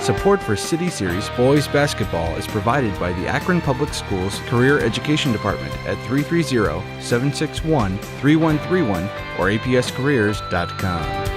Support for City Series boys basketball is provided by the Akron Public Schools Career Education Department at 330-761-3131 or apscareers.com.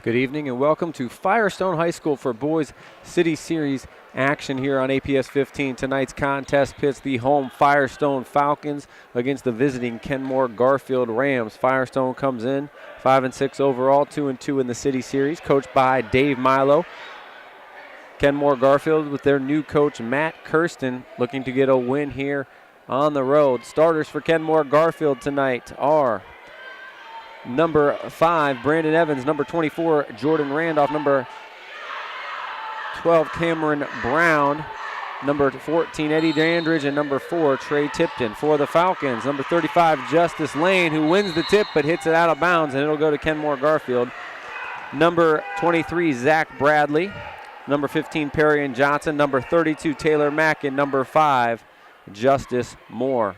Good evening and welcome to Firestone High School for Boys City Series action here on APS 15. Tonight's contest pits the home Firestone Falcons against the visiting Kenmore-Garfield Rams. Firestone comes in 5-6 overall, 2-2 in the City Series, coached by Dave Milo. Kenmore-Garfield with their new coach Matt Kirsten looking to get a win here on the road. Starters for Kenmore-Garfield tonight are number 5, Brandon Evans. Number 24, Jordan Randolph. Number 12, Cameron Brown. Number 14, Eddie Dandridge. And number 4, Trey Tipton. For the Falcons, number 35, Justice Lane, who wins the tip but hits it out of bounds, and it'll go to Kenmore-Garfield. Number 23, Zach Bradley. Number 15, Perry Johnson. Number 32, Taylor Mack. And number 5, Justice Moore.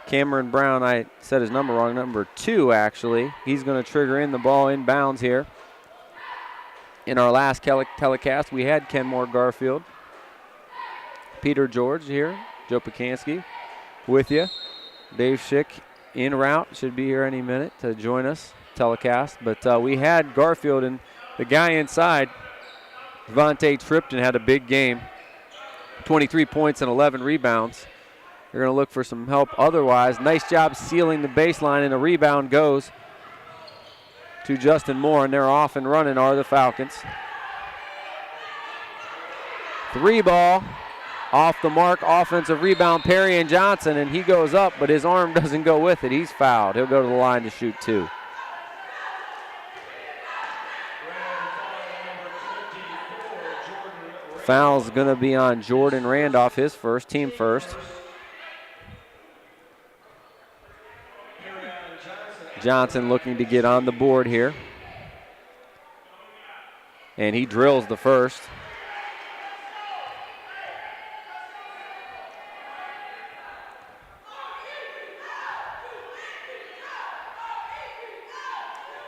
Cameron Brown, I said his number wrong, number 2 actually. He's going to trigger in the ball inbounds here. In our last telecast, we had Kenmore-Garfield. Peter George here, Joe Pacansky with you. Dave Schick en route, should be here any minute to join us, telecast. But we had Garfield, and the guy inside, Devontae Tripton, had a big game. 23 points and 11 rebounds. You're going to look for some help otherwise. Nice job sealing the baseline, and a rebound goes to Justin Moore, and they're off and running are the Falcons. 3 ball, off the mark, offensive rebound, Perry Johnson, and he goes up, but his arm doesn't go with it. He's fouled. He'll go to the line to shoot 2. Foul's going to be on Jordan Randolph, his first, team first. Johnson looking to get on the board here. And he drills the first.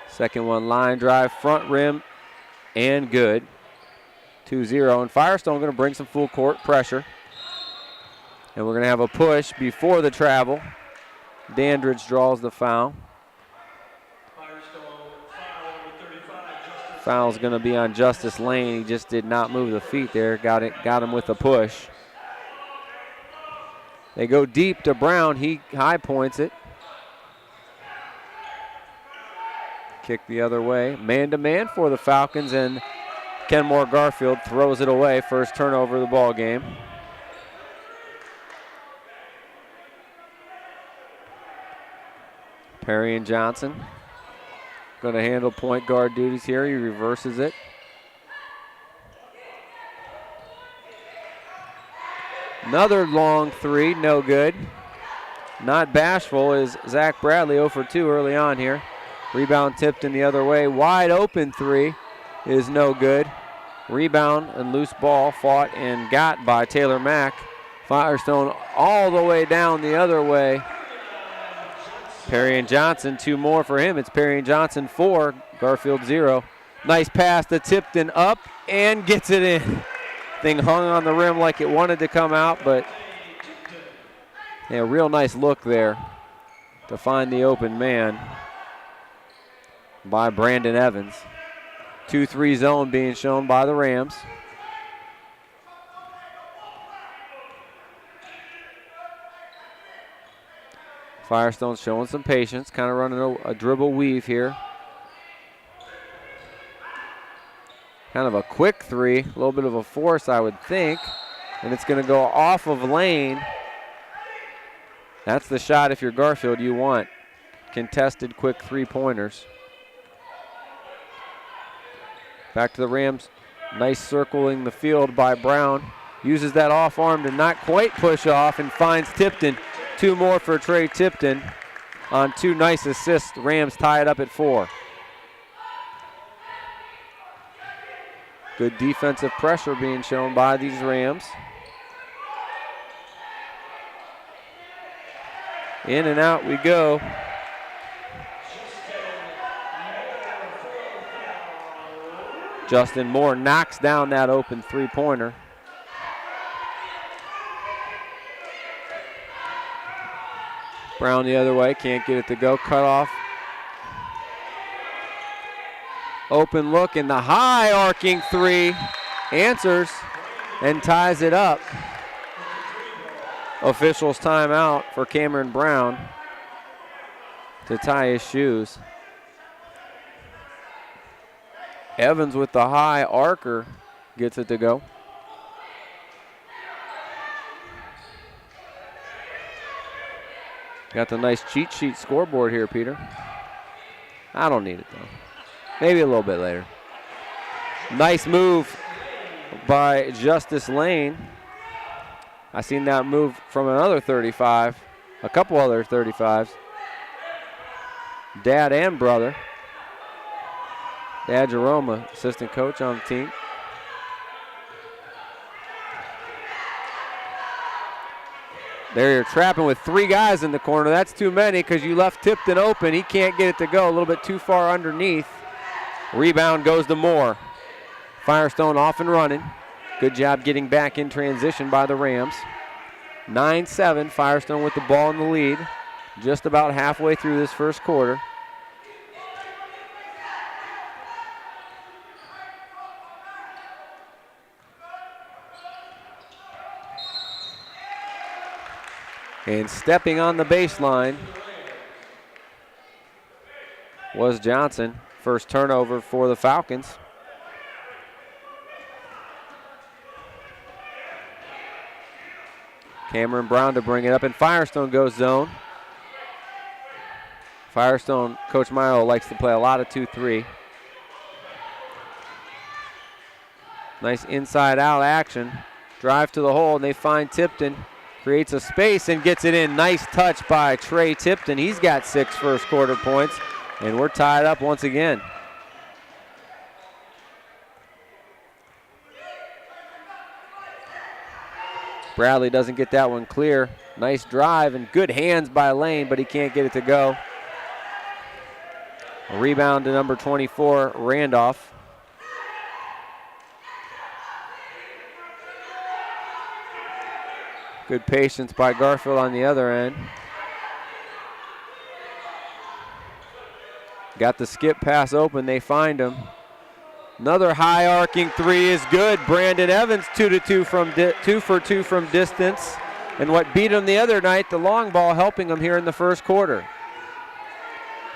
Second one, line drive, front rim, and good. 2-0, and Firestone going to bring some full court pressure. And we're going to have a push before the travel. Dandridge draws the foul. Foul's going to be on Justice Lane. He just did not move the feet there. Got him with a push. They go deep to Brown. He high points it. Kick the other way. Man-to-man for the Falcons, and Kenmore-Garfield throws it away. First turnover of the ball game. Perry Johnson going to handle point guard duties here. He reverses it. Another long 3, no good. Not bashful is Zach Bradley, 0 for 2 early on here. Rebound tipped in the other way. Wide open 3 is no good. Rebound and loose ball fought and got by Taylor Mack. Firestone all the way down the other way. Perry Johnson, 2 more for him. It's Perry Johnson 4, Garfield 0. Nice pass to Tipton up and gets it in. Thing hung on the rim like it wanted to come out, but a real nice look there to find the open man by Brandon Evans. 2-3 zone being shown by the Rams. Firestone showing some patience, kind of running a dribble weave here. Kind of a quick 3, a little bit of a force, I would think. And it's going to go off of Lane. That's the shot, if you're Garfield, you want. Contested quick 3-pointers. Back to the Rams. Nice circling the field by Brown. Uses that off arm to not quite push off and finds Tipton. 2 more for Trey Tipton on 2 nice assists. Rams tie it up at 4. Good defensive pressure being shown by these Rams. In and out we go. Justin Moore knocks down that open 3-pointer. Brown the other way, can't get it to go. Cut off. Open look in the high arcing 3. Answers and ties it up. Officials timeout for Cameron Brown to tie his shoes. Evans with the high arcer gets it to go. Got the nice cheat sheet scoreboard here, Peter. I don't need it though. Maybe a little bit later. Nice move by Justice Lane. I seen that move from another 35, a couple other 35s. Dad and brother. Dad Jerome, assistant coach on the team. There you're trapping with 3 guys in the corner. That's too many because you left Tipton open. He can't get it to go, a little bit too far underneath. Rebound goes to Moore. Firestone off and running. Good job getting back in transition by the Rams. 9-7, Firestone with the ball in the lead. Just about halfway through this first quarter. And stepping on the baseline was Johnson. First turnover for the Falcons. Cameron Brown to bring it up, and Firestone goes zone. Firestone, Coach Milo likes to play a lot of 2-3. Nice inside-out action. Drive to the hole, and they find Tipton. Creates a space and gets it in. Nice touch by Trey Tipton. He's got 6 first quarter points, and we're tied up once again. Bradley doesn't get that one clear. Nice drive and good hands by Lane, but he can't get it to go. A rebound to number 24, Randolph. Good patience by Garfield on the other end. Got the skip pass open, they find him. Another high arcing 3 is good. Brandon Evans 2 for 2 from distance. And what beat him the other night, the long ball helping him here in the first quarter.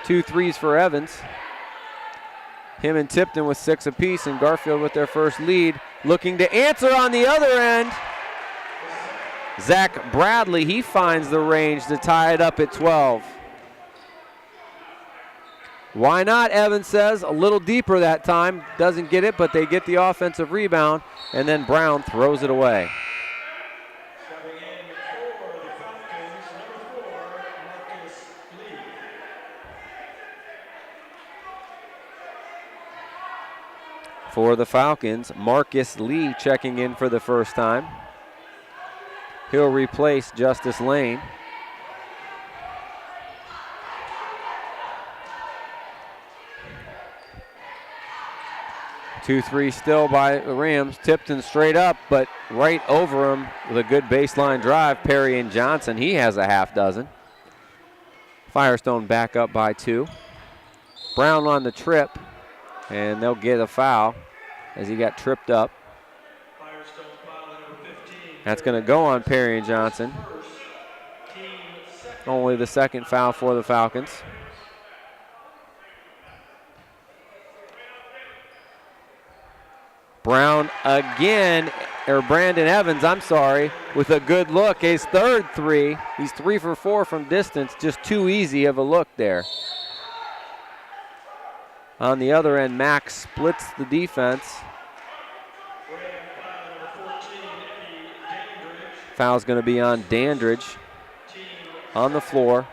2 threes for Evans. Him and Tipton with 6 apiece, and Garfield with their first lead. Looking to answer on the other end. Zach Bradley, he finds the range to tie it up at 12. Why not, Evans says. A little deeper that time. Doesn't get it, but they get the offensive rebound, and then Brown throws it away. For the Falcons, Marcus Lee checking in for the first time. He'll replace Justice Lane. Two, three still by the Rams. Tipton straight up, but right over him with a good baseline drive. Perry and Johnson, he has a half dozen. Firestone back up by 2. Brown on the trip, and they'll get a foul as he got tripped up. That's going to go on Perry and Johnson. Only the second foul for the Falcons. Brown again, or Brandon Evans, I'm sorry, with a good look. His third 3. He's 3 for 4 from distance. Just too easy of a look there. On the other end, Max splits the defense. Foul's going to be on Dandridge on the floor.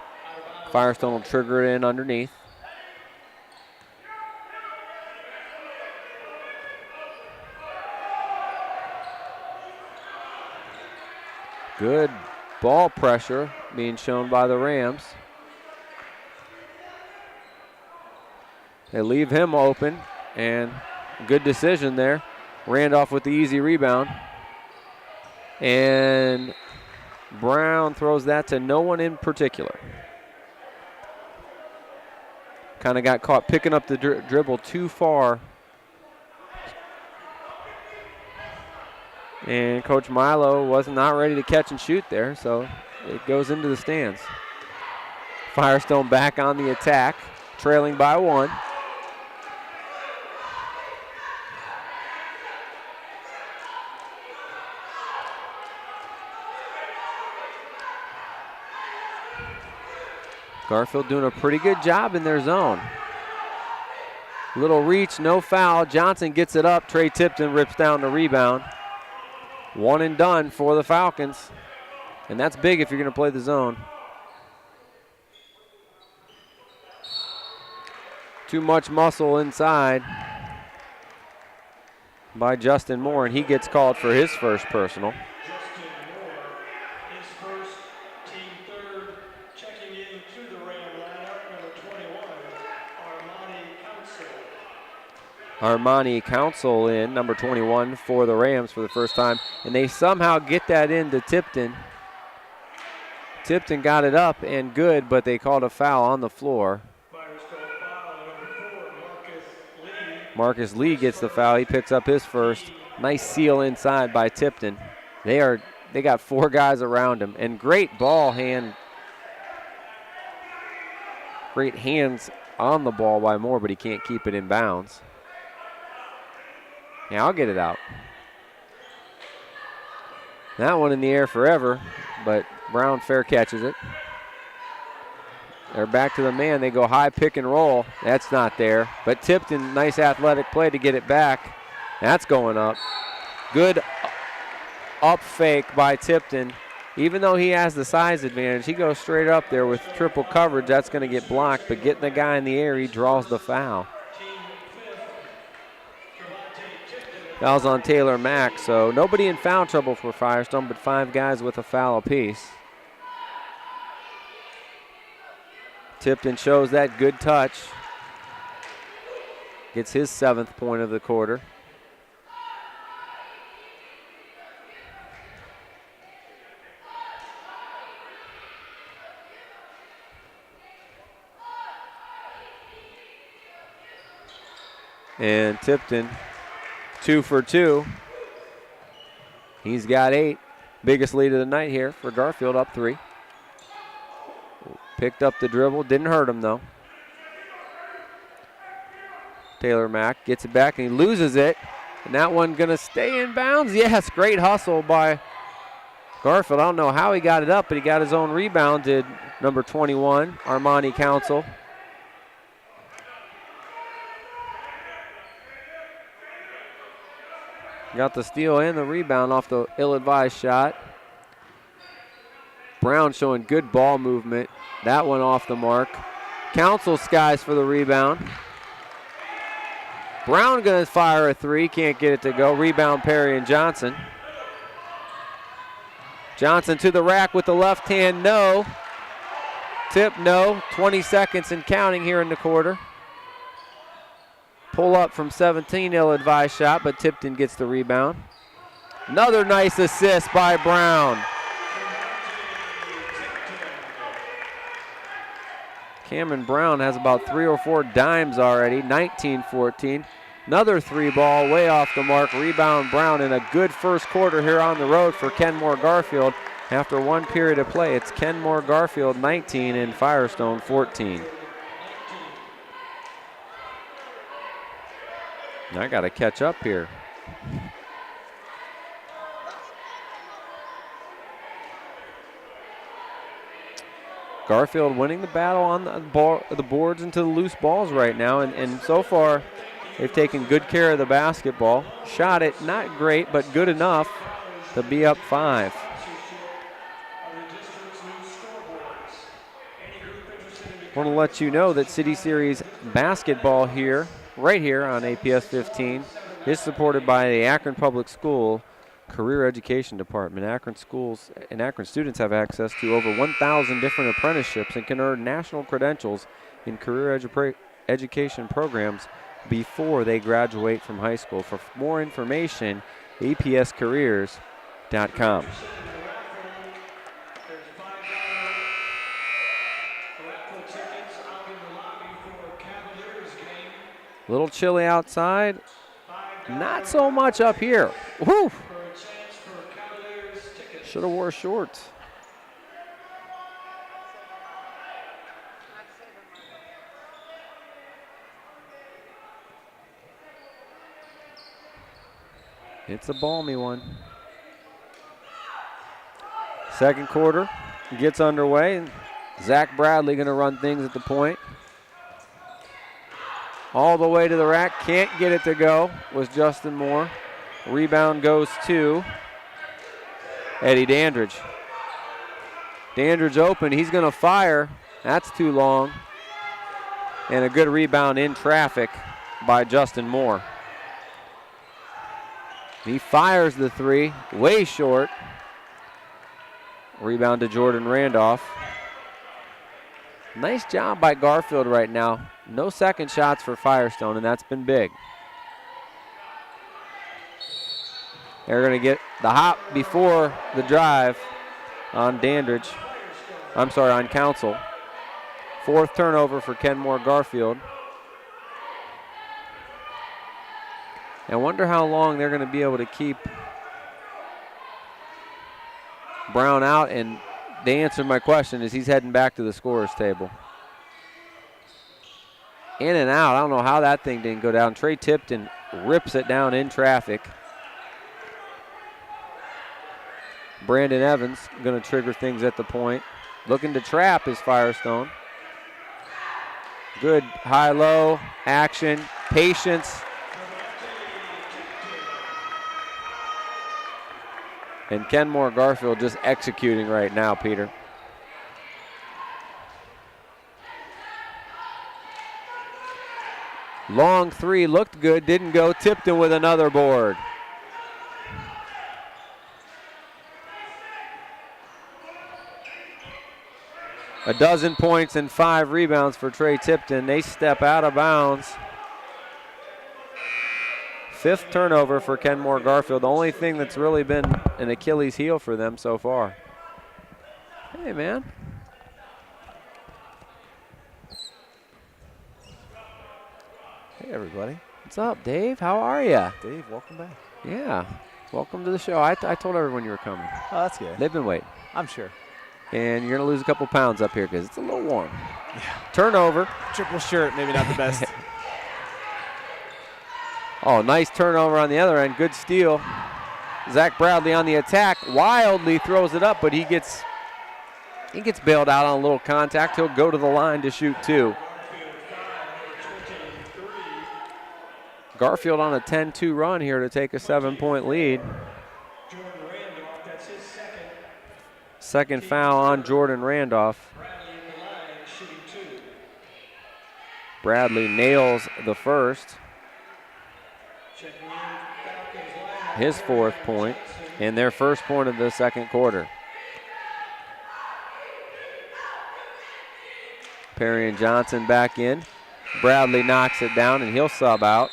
Firestone will trigger it in underneath. Good ball pressure being shown by the Rams. They leave him open, and good decision there. Randolph with the easy rebound. And Brown throws that to no one in particular. Kind of got caught picking up the dribble too far. And Coach Milo was not ready to catch and shoot there, so it goes into the stands. Firestone back on the attack, trailing by 1. Garfield doing a pretty good job in their zone. Little reach, no foul. Johnson gets it up. Trey Tipton rips down the rebound. 1 and done for the Falcons. And that's big if you're going to play the zone. Too much muscle inside by Justin Moore, and he gets called for his first personal. Armani Council in, number 21 for the Rams for the first time. And they somehow get that into Tipton. Tipton got it up and good, but they called a foul on the floor. Marcus Lee gets the foul. He picks up his first. Nice seal inside by Tipton. They got 4 guys around him. And great ball hand. Great hands on the ball by Moore, but he can't keep it in bounds. Yeah, I'll get it out. That one in the air forever, but Brown fair catches it. They're back to the man. They go high pick and roll. That's not there. But Tipton, nice athletic play to get it back. That's going up. Good up fake by Tipton. Even though he has the size advantage, he goes straight up there with triple coverage. That's going to get blocked, but getting the guy in the air, he draws the foul. Foul's on Taylor Mack, so nobody in foul trouble for Firestone, but 5 guys with a foul apiece. Tipton shows that good touch. Gets his 7th point of the quarter. And Tipton, 2 for 2. He's got 8. Biggest lead of the night here for Garfield, up 3. Picked up the dribble, didn't hurt him though. Taylor Mack gets it back and he loses it. And that one gonna stay in bounds. Yes, great hustle by Garfield. I don't know how he got it up, but he got his own rebound, did number 21, Armani Council. Got the steal and the rebound off the ill-advised shot. Brown showing good ball movement. That one off the mark. Council skies for the rebound. Brown gonna fire a 3, can't get it to go. Rebound Perry and Johnson. Johnson to the rack with the left hand, no. Tip, no. 20 seconds and counting here in the quarter. Pull up from 17, ill-advised shot, but Tipton gets the rebound. Another nice assist by Brown. Cameron Brown has about 3 or 4 dimes already, 19-14. Another 3 ball, way off the mark. Rebound Brown in a good first quarter here on the road for Kenmore-Garfield. After 1 period of play, it's Kenmore-Garfield 19 and Firestone 14. I got to catch up here. Garfield winning the battle on the boards into the loose balls right now, and so far they've taken good care of the basketball. Shot it, not great, but good enough to be up 5. Want to let you know that City Series basketball here, right here on APS 15, is supported by the Akron Public School Career Education Department. Akron schools and Akron students have access to over 1,000 different apprenticeships and can earn national credentials in career education programs before they graduate from high school. For more information, apscareers.com. Little chilly outside, not so much up here. Woo! Should have wore shorts. It's a balmy one. Second quarter gets underway. Zach Bradley going to run things at the point. All the way to the rack, can't get it to go, was Justin Moore. Rebound goes to Eddie Dandridge. Dandridge open, he's going to fire. That's too long. And a good rebound in traffic by Justin Moore. He fires the three, way short. Rebound to Jordan Randolph. Nice job by Garfield right now. No second shots for Firestone, and that's been big. They're going to get the hop before the drive on Dandridge. I'm sorry, on Council. Fourth turnover for Kenmore-Garfield. I wonder how long they're going to be able to keep Brown out, and they answered my question as he's heading back to the scorer's table. In and out. I don't know how that thing didn't go down. Trey Tipton rips it down in traffic. Brandon Evans going to trigger things at the point. Looking to trap is Firestone. Good high-low action, patience. And Kenmore-Garfield just executing right now, Peter. Long three, looked good, didn't go. Tipton with another board. A dozen points and 5 rebounds for Trey Tipton. They step out of bounds. Fifth turnover for Kenmore-Garfield. The only thing that's really been an Achilles heel for them so far. Hey, man. Hey, everybody. What's up, Dave? How are you? Dave, welcome back. Yeah. Welcome to the show. I told everyone you were coming. Oh, that's good. They've been waiting. I'm sure. And you're going to lose a couple pounds up here because it's a little warm. Yeah. Turnover. Triple shirt, maybe not the best. Oh, nice turnover on the other end. Good steal. Zach Bradley on the attack. Wildly throws it up, but he gets bailed out on a little contact. He'll go to the line to shoot 2. Garfield on a 10-2 run here to take a 7-point lead. Second foul on Jordan Randolph. Bradley nails the first. His 4th point and their first point of the second quarter. Perry and Johnson back in. Bradley knocks it down and he'll sub out.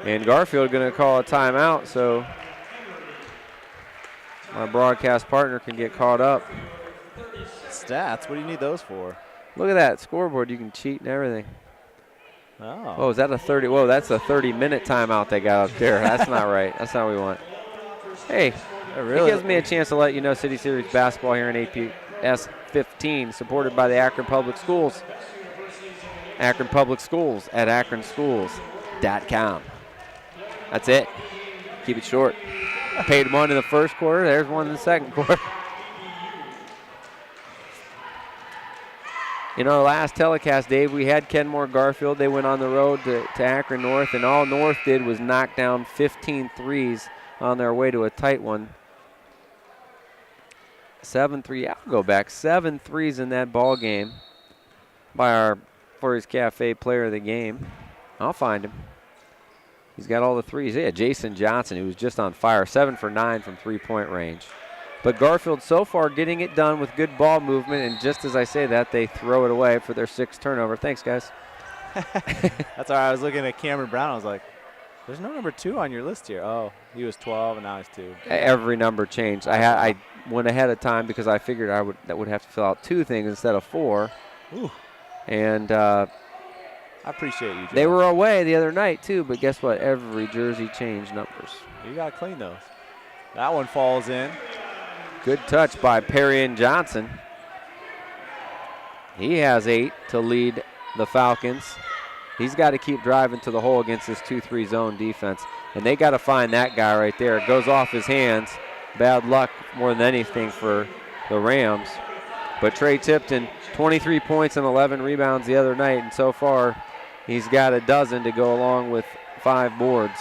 And Garfield going to call a timeout so my broadcast partner can get caught up. Stats, what do you need those for? Look at that scoreboard. You can cheat and everything. Oh. Oh, is that a 30? Whoa, that's a 30-minute timeout they got up there. That's not right. That's not what we want. Hey, it gives me a chance to let you know City Series basketball here in APS 15, supported by the Akron Public Schools. Akron Public Schools at akronschools.com. That's it. Keep it short. Paid one in the first quarter. There's one in the second quarter. In our last telecast, Dave, we had Kenmore-Garfield. They went on the road to Akron North, and all North did was knock down 15 threes on their way to a tight one. 7-3. I'll go back. 7 threes in that ball game by our Flurry's Cafe player of the game. I'll find him. He's got all the threes. Yeah, Jason Johnson, who was just on fire. 7 for 9 from three-point range. But Garfield so far getting it done with good ball movement, and just as I say that, they throw it away for their 6th turnover. Thanks, guys. That's all right. I was looking at Cameron Brown. I was like, there's no number 2 on your list here. Oh, he was 12, and now he's 2. Every number changed. I went ahead of time because I figured that would have to fill out 2 things instead of 4. Ooh. And I appreciate you, Joe. they were away the other night, too, but guess what? Every jersey changed numbers. You got to clean those. That one falls in. Good touch by Perry and Johnson. He has 8 to lead the Falcons. He's got to keep driving to the hole against this 2-3 zone defense. And they got to find that guy right there. It goes off his hands. Bad luck more than anything for the Rams. But Trey Tipton, 23 points and 11 rebounds the other night. And so far, he's got a dozen to go along with 5 boards.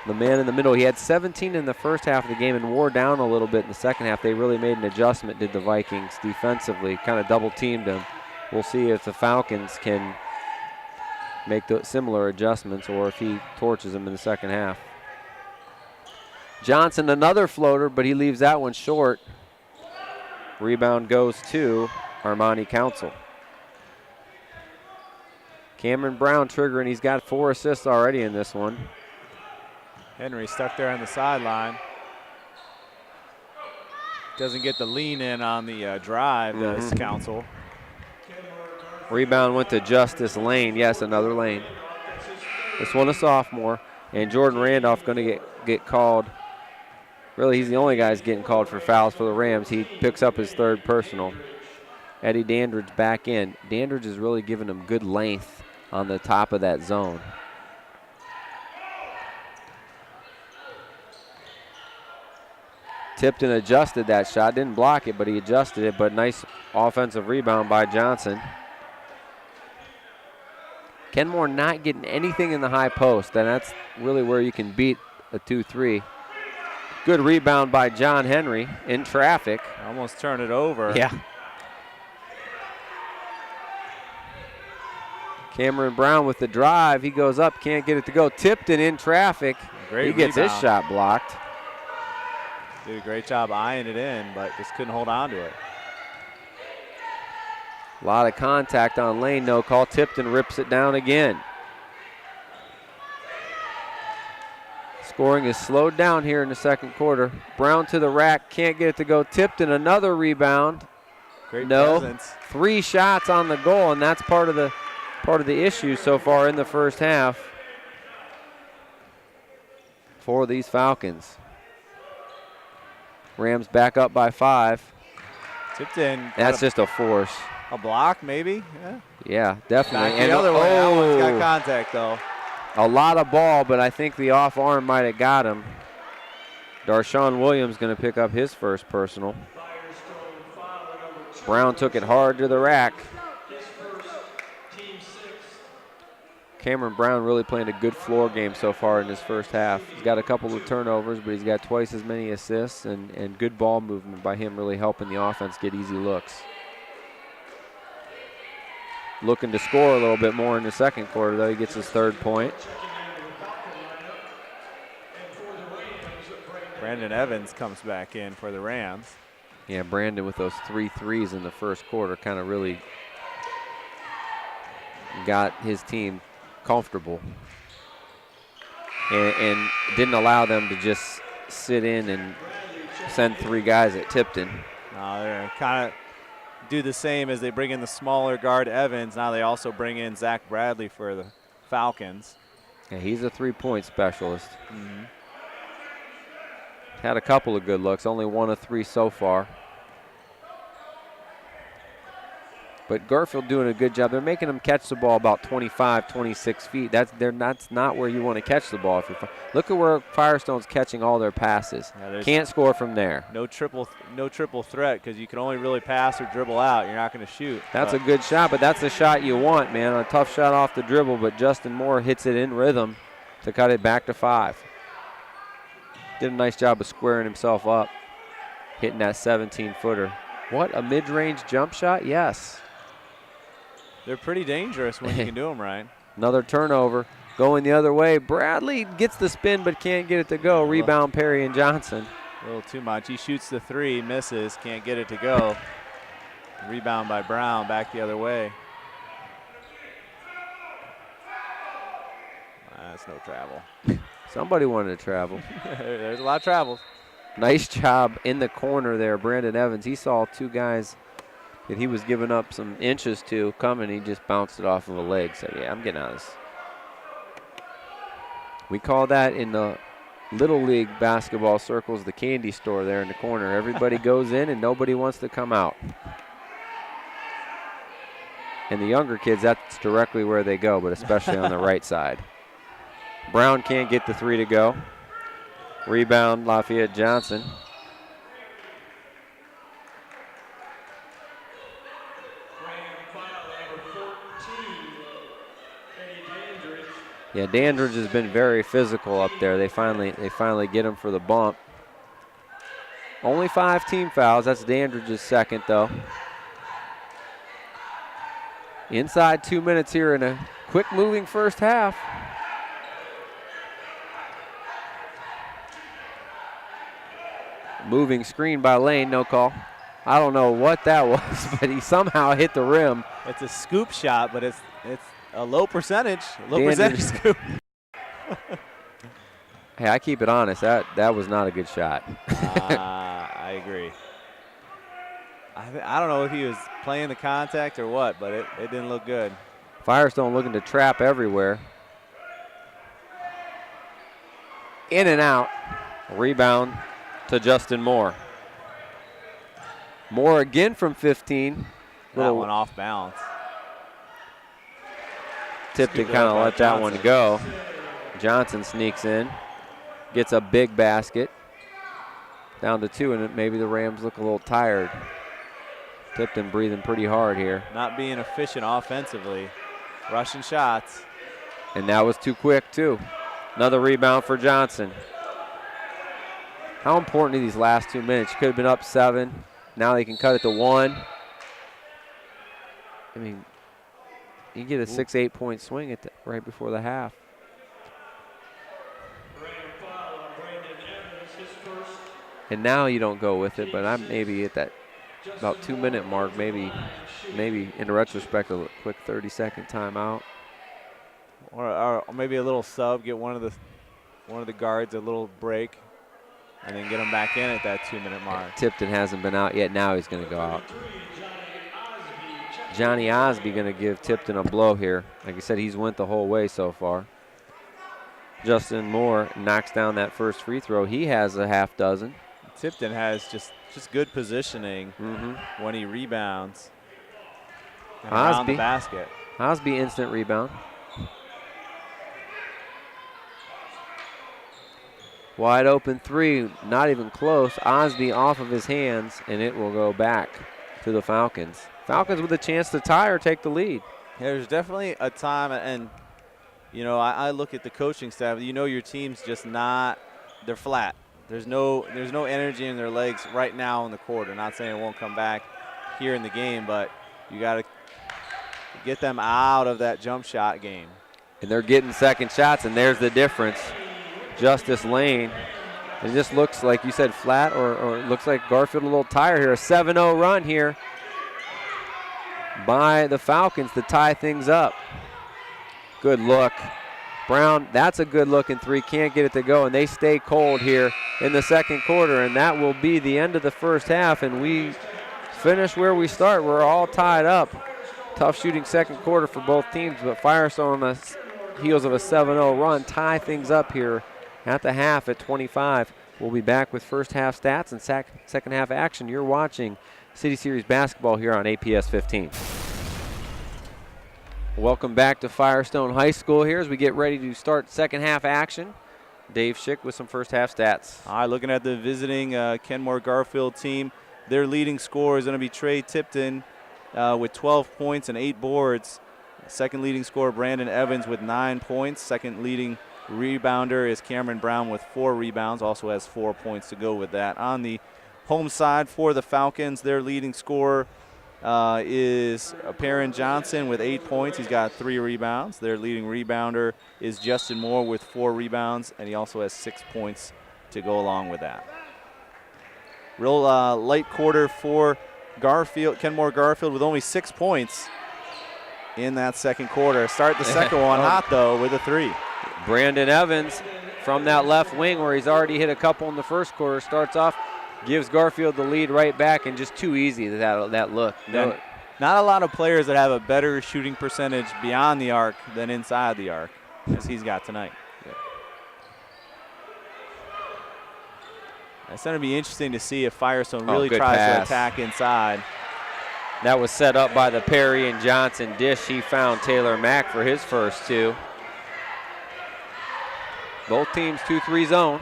The man in the middle, he had 17 in the first half of the game and wore down a little bit in the second half. They really made an adjustment, did the Vikings, defensively, kind of double-teamed him. We'll see if the Falcons can make similar adjustments or if he torches them in the second half. Johnson, another floater, but he leaves that one short. Rebound goes to Armani Council. Cameron Brown triggering. He's got 4 assists already in this one. Henry stuck there on the sideline. Doesn't get the lean in on the drive, does Council. Rebound went to Justice Lane. Yes, another Lane. This one a sophomore. And Jordan Randolph going to get called. Really, he's the only guy who's getting called for fouls for the Rams. He picks up his 3rd personal. Eddie Dandridge back in. Dandridge is really giving him good length on the top of that zone. Tipton adjusted that shot. Didn't block it, but he adjusted it. But nice offensive rebound by Johnson. Kenmore not getting anything in the high post, and that's really where you can beat a 2-3. Good rebound by John Henry in traffic. Almost turn it over. Yeah. Cameron Brown with the drive. He goes up, can't get it to go. Tipton in traffic. Great he gets rebound. his shot blocked. Did a great job eyeing it in, but just couldn't hold on to it. A lot of contact on Lane, no call. Tipton rips it down again. Scoring is slowed down here in the second quarter. Brown to the rack, can't get it to go. Tipton, another rebound. Great no. presence. 3 shots on the goal, and that's part of the issue so far in the first half for these Falcons. Rams back up by 5. Tipton. That's just a force. A block, maybe? Yeah, definitely. Back the other way. That one's got contact, though. A lot of ball, but I think the off arm might have got him. Darshawn Williams going to pick up his 1st personal. Brown took it hard to the rack. Cameron Brown really playing a good floor game so far in this first half. He's got a couple of turnovers, but he's got twice as many assists, and good ball movement by him really helping the offense get easy looks. Looking to score a little bit more in the second quarter, though. He gets his 3rd point. Brandon Evans comes back in for the Rams. Yeah, Brandon with those 3 threes in the first quarter kind of really got his team comfortable and didn't allow them to just sit in and send 3 guys at Tipton. They're kind of do the same as they bring in the smaller guard Evans. Now they also bring in Zach Bradley for the Falcons. Yeah, he's a 3-point specialist. Had a couple of good looks, only 1 of 3 so far. But Garfield doing a good job. They're making them catch the ball about 25, 26 feet. That's not where you want to catch the ball. Look at where Firestone's catching all their passes. Yeah, can't score from there. No triple threat because you can only really pass or dribble out. You're not going to shoot. That's a good shot, but that's the shot you want, man. A tough shot off the dribble, but Justin Moore hits it in rhythm to cut it back to 5. Did a nice job of squaring himself up. hitting that 17-footer. What, a mid-range jump shot? Yes. They're pretty dangerous when you can do them right. Another turnover going the other way. Bradley gets the spin but can't get it to go. Rebound Perry and Johnson. A little too much. He shoots the three, misses, can't get it to go. Rebound by Brown, back the other way. That's no travel. Somebody wanted to travel. There's a lot of travels. Nice job in the corner there, Brandon Evans. He saw two guys that he was giving up some inches to coming. He just bounced it off of a leg. Said, yeah, I'm getting out of this. We call that in the Little League basketball circles the candy store there in the corner. Everybody goes in and nobody wants to come out. And the younger kids, that's directly where they go, but especially on the right side. Brown can't get the three to go. Rebound, Lafayette Johnson. Yeah, Dandridge has been very physical up there. They finally get him for the bump. Only 5 team fouls. That's Dandridge's second, though. Inside 2 minutes here in a quick-moving first half. Moving screen by Lane, no call. I don't know what that was, but he somehow hit the rim. It's a scoop shot, but it's a low percentage scoop. Hey, I keep it honest. That was not a good shot. I agree. I don't know if he was playing the contact or what, but it didn't look good. Firestone looking to trap everywhere. In and out. Rebound to Justin Moore. Moore again from 15. That one off balance. Tipton kind of let that one go. Johnson sneaks in, gets a big basket. Down to 2, and maybe the Rams look a little tired. Tipton breathing pretty hard here. Not being efficient offensively. Rushing shots. And that was too quick, too. Another rebound for Johnson. How important are these last 2 minutes? You could have been up 7. Now they can cut it to 1. I mean, you get a 6-8 point swing at right before the half. And now you don't go with it, but I'm maybe at that about 2 minute mark, maybe in retrospect a quick 30-second timeout. Or maybe a little sub, get one of the guards a little break, and then get him back in at that 2 minute mark. Tipton hasn't been out yet. Now he's going to go out. Johnny Osby going to give Tipton a blow here. Like I said, he's went the whole way so far. Justin Moore knocks down that first free throw. He has a half dozen. Tipton has just good positioning when he rebounds. Around the basket. Osby instant rebound. Wide open three, not even close. Osby off of his hands, and it will go back to the Falcons. Falcons with a chance to tie or take the lead. Yeah, there's definitely a time, and you know, I look at the coaching staff. You know, your team's just not. They're flat. There's no energy in their legs right now in the quarter. Not saying it won't come back here in the game, but you got to get them out of that jump shot game. And they're getting second shots, and there's the difference. Justice Lane. It just looks like you said flat, or it looks like Garfield a little tired here. A 7-0 run here by the Falcons to tie things up. Good look. Brown, that's a good looking three. Can't get it to go, and they stay cold here in the second quarter, and that will be the end of the first half, and we finish where we start. We're all tied up. Tough shooting second quarter for both teams, but Firestone on the heels of a 7-0 run tie things up here at the half at 25. We'll be back with first half stats and second half action. You're watching City Series basketball here on APS 15. Welcome back to Firestone High School here as we get ready to start second half action. Dave Schick with some first half stats. All right, looking at the visiting Kenmore-Garfield team, their leading scorer is going to be Trey Tipton with 12 points and 8 boards. Second leading scorer, Brandon Evans, with 9 points. Second leading rebounder is Cameron Brown with 4 rebounds, also has 4 points to go with that. On the home side for the Falcons, their leading scorer is Perrin Johnson with 8 points. He's got 3 rebounds. Their leading rebounder is Justin Moore with 4 rebounds, and he also has 6 points to go along with that. Real light quarter for Garfield, Kenmore-Garfield with only 6 points in that second quarter. Start the second one hot, though, with a 3. Brandon Evans from that left wing where he's already hit a couple in the first quarter starts off, gives Garfield the lead right back, and just too easy that look. No. Not a lot of players that have a better shooting percentage beyond the arc than inside the arc, as he's got tonight. Yeah. It's going to be interesting to see if Firestone really tries to attack inside. That was set up by the Perry and Johnson dish. He found Taylor Mack for his first 2. Both teams 2-3 zone.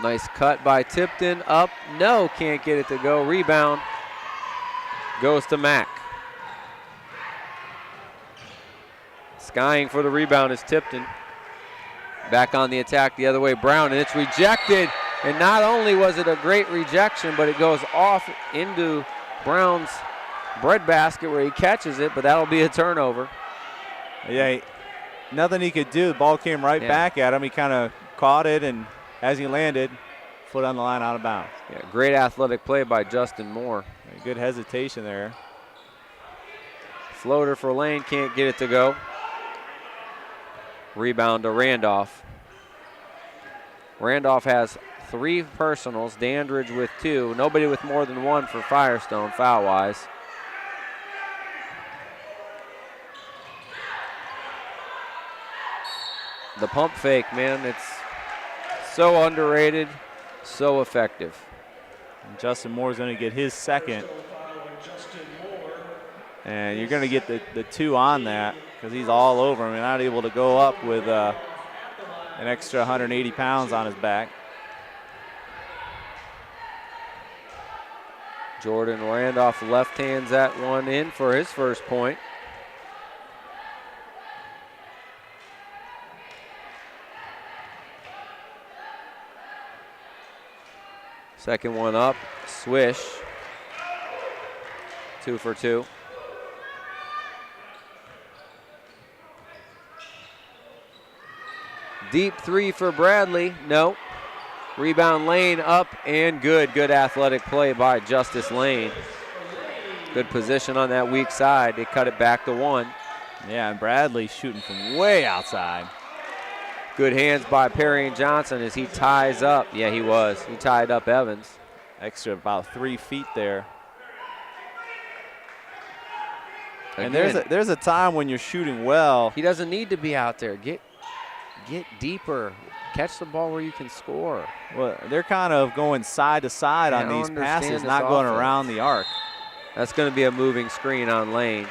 Nice cut by Tipton. Up. No, can't get it to go. Rebound goes to Mack. Skying for the rebound is Tipton. Back on the attack the other way, Brown, and it's rejected. And not only was it a great rejection, but it goes off into Brown's breadbasket where he catches it, but that'll be a turnover. Yeah, nothing he could do. The ball came right back at him. He kind of caught it, and as he landed, foot on the line out of bounds. Yeah, great athletic play by Justin Moore. Good hesitation there. Floater for Lane, can't get it to go. Rebound to Randolph. Randolph has 3 personals, Dandridge with 2. Nobody with more than 1 for Firestone, foul-wise. The pump fake, man, it's so underrated, so effective. And Justin Moore's going to get his second. And you're going to get the 2 on that because he's all over him. He's not able to go up with an extra 180 pounds on his back. Jordan Randolph left hands that one in for his first point. Second one up, swish. 2 for 2. Deep 3 for Bradley, no. Rebound Lane up and good. Good athletic play by Justice Lane. Good position on that weak side. They cut it back to 1. Yeah, and Bradley shooting from way outside. Good hands by Perry and Johnson as he ties up. Yeah, he was. He tied up Evans. Extra about 3 feet there. Again, and there's a time when you're shooting well. He doesn't need to be out there. Get deeper. Catch the ball where you can score. Well, they're kind of going side to side on these passes, not going around the arc. That's going to be a moving screen on Lane.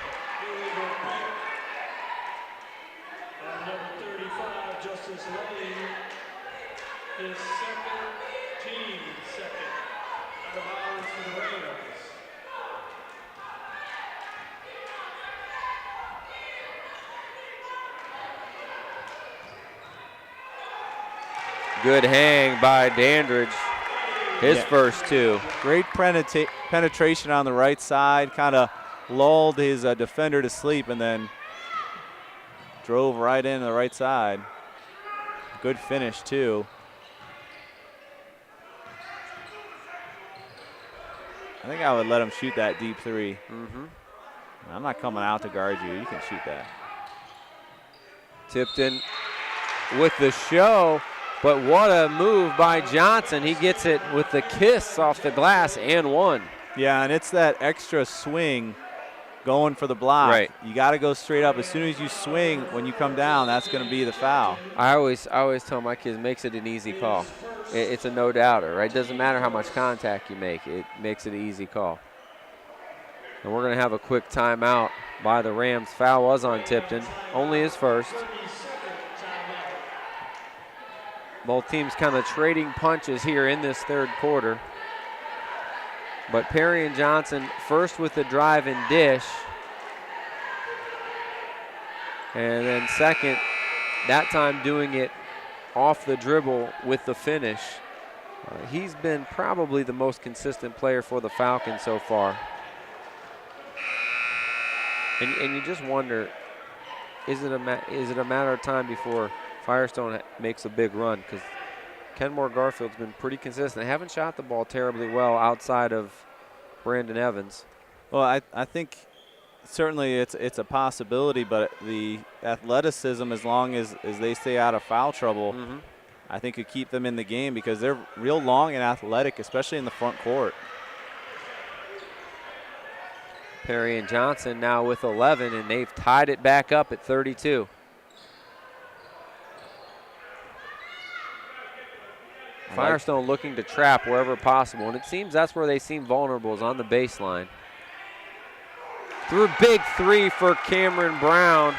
Good hang by Dandridge. His first 2. Great penetration on the right side. Kind of lulled his defender to sleep and then drove right into the right side. Good finish, too. I think I would let him shoot that deep 3. I'm not coming out to guard you. You can shoot that. Tipton with the show. But what a move by Johnson. He gets it with the kiss off the glass and 1. Yeah, and it's that extra swing going for the block. Right. You got to go straight up. As soon as you swing, when you come down, that's going to be the foul. I always tell my kids, makes it an easy call. It's a no-doubter, right? Doesn't matter how much contact you make. It makes it an easy call. And we're going to have a quick timeout by the Rams. Foul was on Tipton. Only his first. Both teams kind of trading punches here in this third quarter. But Perry and Johnson first with the drive and dish. And then second, that time doing it off the dribble with the finish. He's been probably the most consistent player for the Falcons so far. And you just wonder, is it a matter of time before Firestone makes a big run? Because Kenmore-Garfield's been pretty consistent. They haven't shot the ball terribly well outside of Brandon Evans. Well, I think certainly it's a possibility, but the athleticism, as long as they stay out of foul trouble, I think could keep them in the game because they're real long and athletic, especially in the front court. Perry and Johnson now with 11, and they've tied it back up at 32. Firestone looking to trap wherever possible, and it seems that's where they seem vulnerable, is on the baseline. Threw a big three for Cameron Brown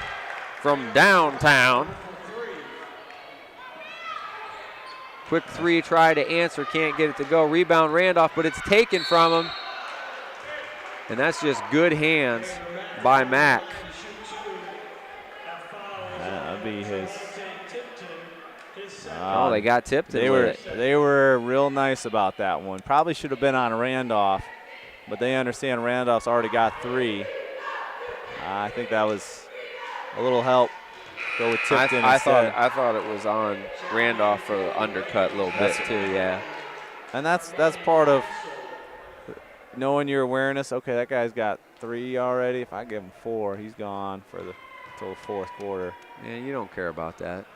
from downtown. Quick three, try to answer, can't get it to go. Rebound Randolph, but it's taken from him. And that's just good hands by Mack. That'll be his. Oh, they got Tipton. They were real nice about that one. Probably should have been on Randolph, but they understand Randolph's already got 3. I think that was a little help. Go with Tipton instead. I thought it was on Randolph for the undercut a little bit too, yeah. And that's part of knowing your awareness. Okay, that guy's got 3 already. If I give him 4, he's gone until the 4th quarter. Yeah, you don't care about that.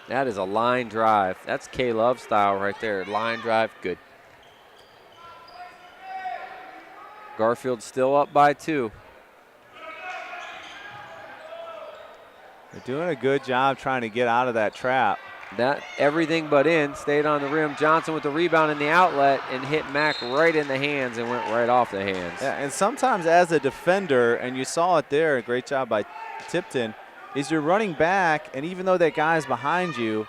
That is a line drive. That's K-Love style right there. Line drive, good. Garfield still up by 2. They're doing a good job trying to get out of that trap. That everything but in, stayed on the rim. Johnson with the rebound in the outlet and hit Mack right in the hands and went right off the hands. Yeah, and sometimes as a defender, and you saw it there, great job by Tipton, is you're running back, and even though that guy's behind you,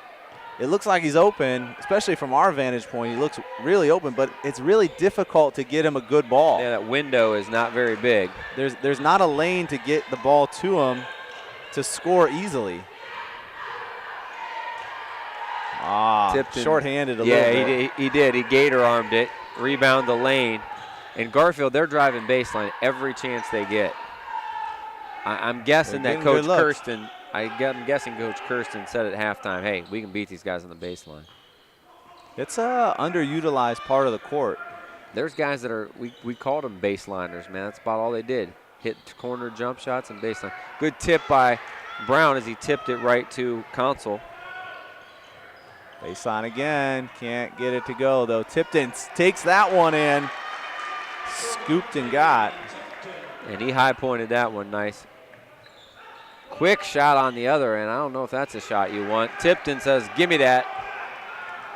it looks like he's open, especially from our vantage point. He looks really open, but it's really difficult to get him a good ball. Yeah, that window is not very big. There's not a lane to get the ball to him to score easily. Tipton, shorthanded a little bit. Yeah, he did. He gator-armed it, rebound the lane. And Garfield, they're driving baseline every chance they get. I'm guessing that Coach Kirsten, I'm guessing Coach Kirsten said at halftime, hey, we can beat these guys on the baseline. It's a underutilized part of the court. There's guys that are, we called them baseliners, man. That's about all they did. Hit corner jump shots and baseline. Good tip by Brown as he tipped it right to Console. Baseline again, can't get it to go though. Tipton takes that one in, scooped and got. And he high pointed that one, nice. Quick shot on the other end. I don't know if that's a shot you want. Tipton says, give me that.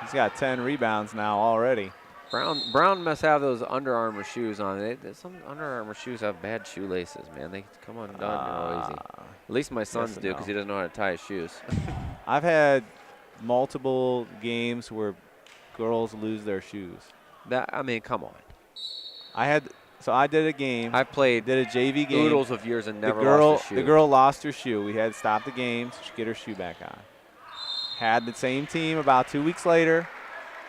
He's got 10 rebounds now already. Brown must have those Under Armour shoes on. Some Under Armour shoes have bad shoelaces, man. They come undone real easy. At least my son's do because he doesn't know how to tie his shoes. I've had multiple games where girls lose their shoes. I mean, come on. I did a game. I did a JV game. Oodles of years and never lost a shoe. The girl lost her shoe. We had to stop the game so she could get her shoe back on. Had the same team about 2 weeks later.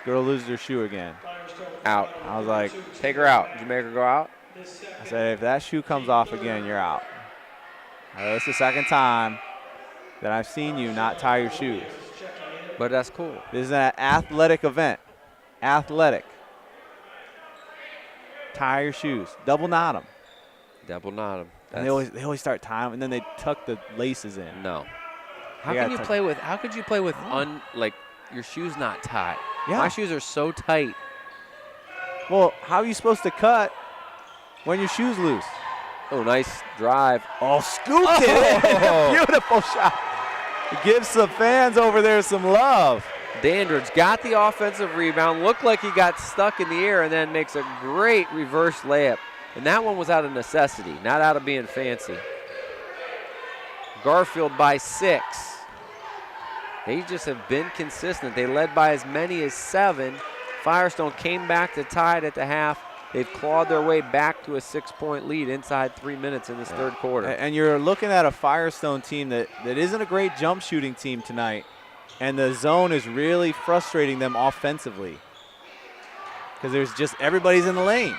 Girl loses her shoe again. Out. I was like, take her out. Did you make her go out? I said, if that shoe comes off again, you're out. It's the second time that I've seen you not tie your shoes. But that's cool. This is an athletic event. Athletic. Tie your shoes. Double knot them. Double knot them. And they always start tying them, and then they tuck the laces in. No. How could you play with like your shoes not tied? Yeah. My shoes are so tight. Well, how are you supposed to cut when your shoes loose? Oh, nice drive. Oh, scooped it. Beautiful shot. Gives the fans over there some love. Dandridge got the offensive rebound, looked like he got stuck in the air, and then makes a great reverse layup. And that one was out of necessity, not out of being fancy. Garfield by 6. They just have been consistent. They led by as many as 7. Firestone came back to tie it at the half, They've clawed their way back to a 6-point lead inside 3 minutes in this third quarter. And you're looking at a Firestone team that isn't a great jump shooting team tonight, and the zone is really frustrating them offensively because there's just everybody's in the lane.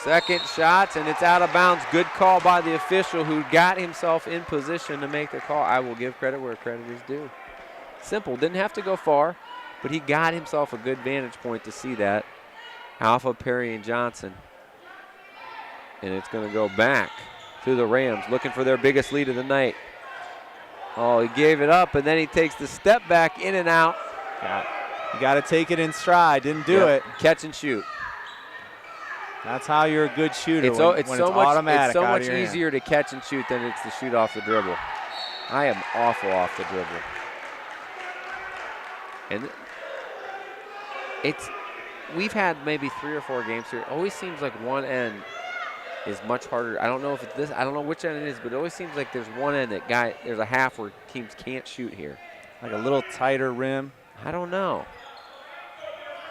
Second shots, and it's out of bounds. Good call by the official who got himself in position to make the call. I will give credit where credit is due. Simple, didn't have to go far, but he got himself a good vantage point to see that. Alpha, Perry, and Johnson. And it's going to go back to the Rams, looking for their biggest lead of the night. Oh, he gave it up, and then he takes the step back in and out. You got to take it in stride. Didn't do it. Catch and shoot. That's how you're a good shooter. It's when so much easier to catch and shoot than it's to shoot off the dribble. I am awful off the dribble. And we've had maybe 3 or 4 games here. It always seems like one end is much harder. I don't know if it's this. I don't know which end it is, but it always seems like there's one end there's a half where teams can't shoot here. Like a little tighter rim. I don't know.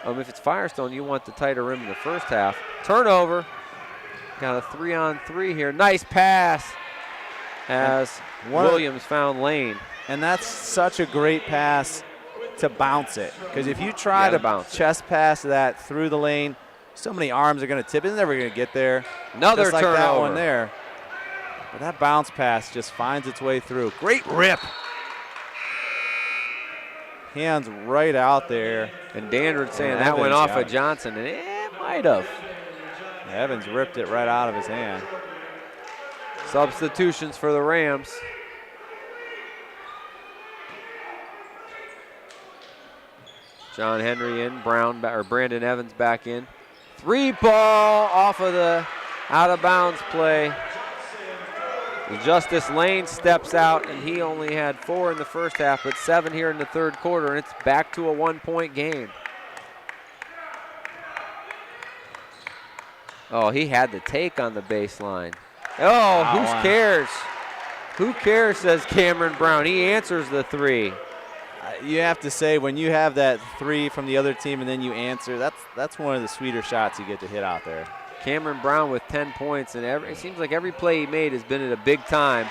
If it's Firestone, you want the tighter rim in the first half. Turnover. Got a 3-on-3 here. Nice pass as Williams found lane. And that's such a great pass to bounce it. Because if you try to chest pass that through the lane, so many arms are going to tip. It's never going to get there. Another just like turnover. That one there. But that bounce pass just finds its way through. Great rip. Hands right out there. And Dandridge saying that went off of Johnson, and it might have. Evans ripped it right out of his hand. Substitutions for the Rams. John Henry in, Brandon Evans back in. 3 ball off of the out of bounds play. Justice Lane steps out, and he only had 4 in the first half, but 7 here in the third quarter, and it's back to a 1-point game. Oh, he had the take on the baseline. Oh, who cares? Who cares, says Cameron Brown. He answers the 3. You have to say, when you have that 3 from the other team and then you answer, that's one of the sweeter shots you get to hit out there. Cameron Brown with 10 points, and it seems like every play he made has been at a big time.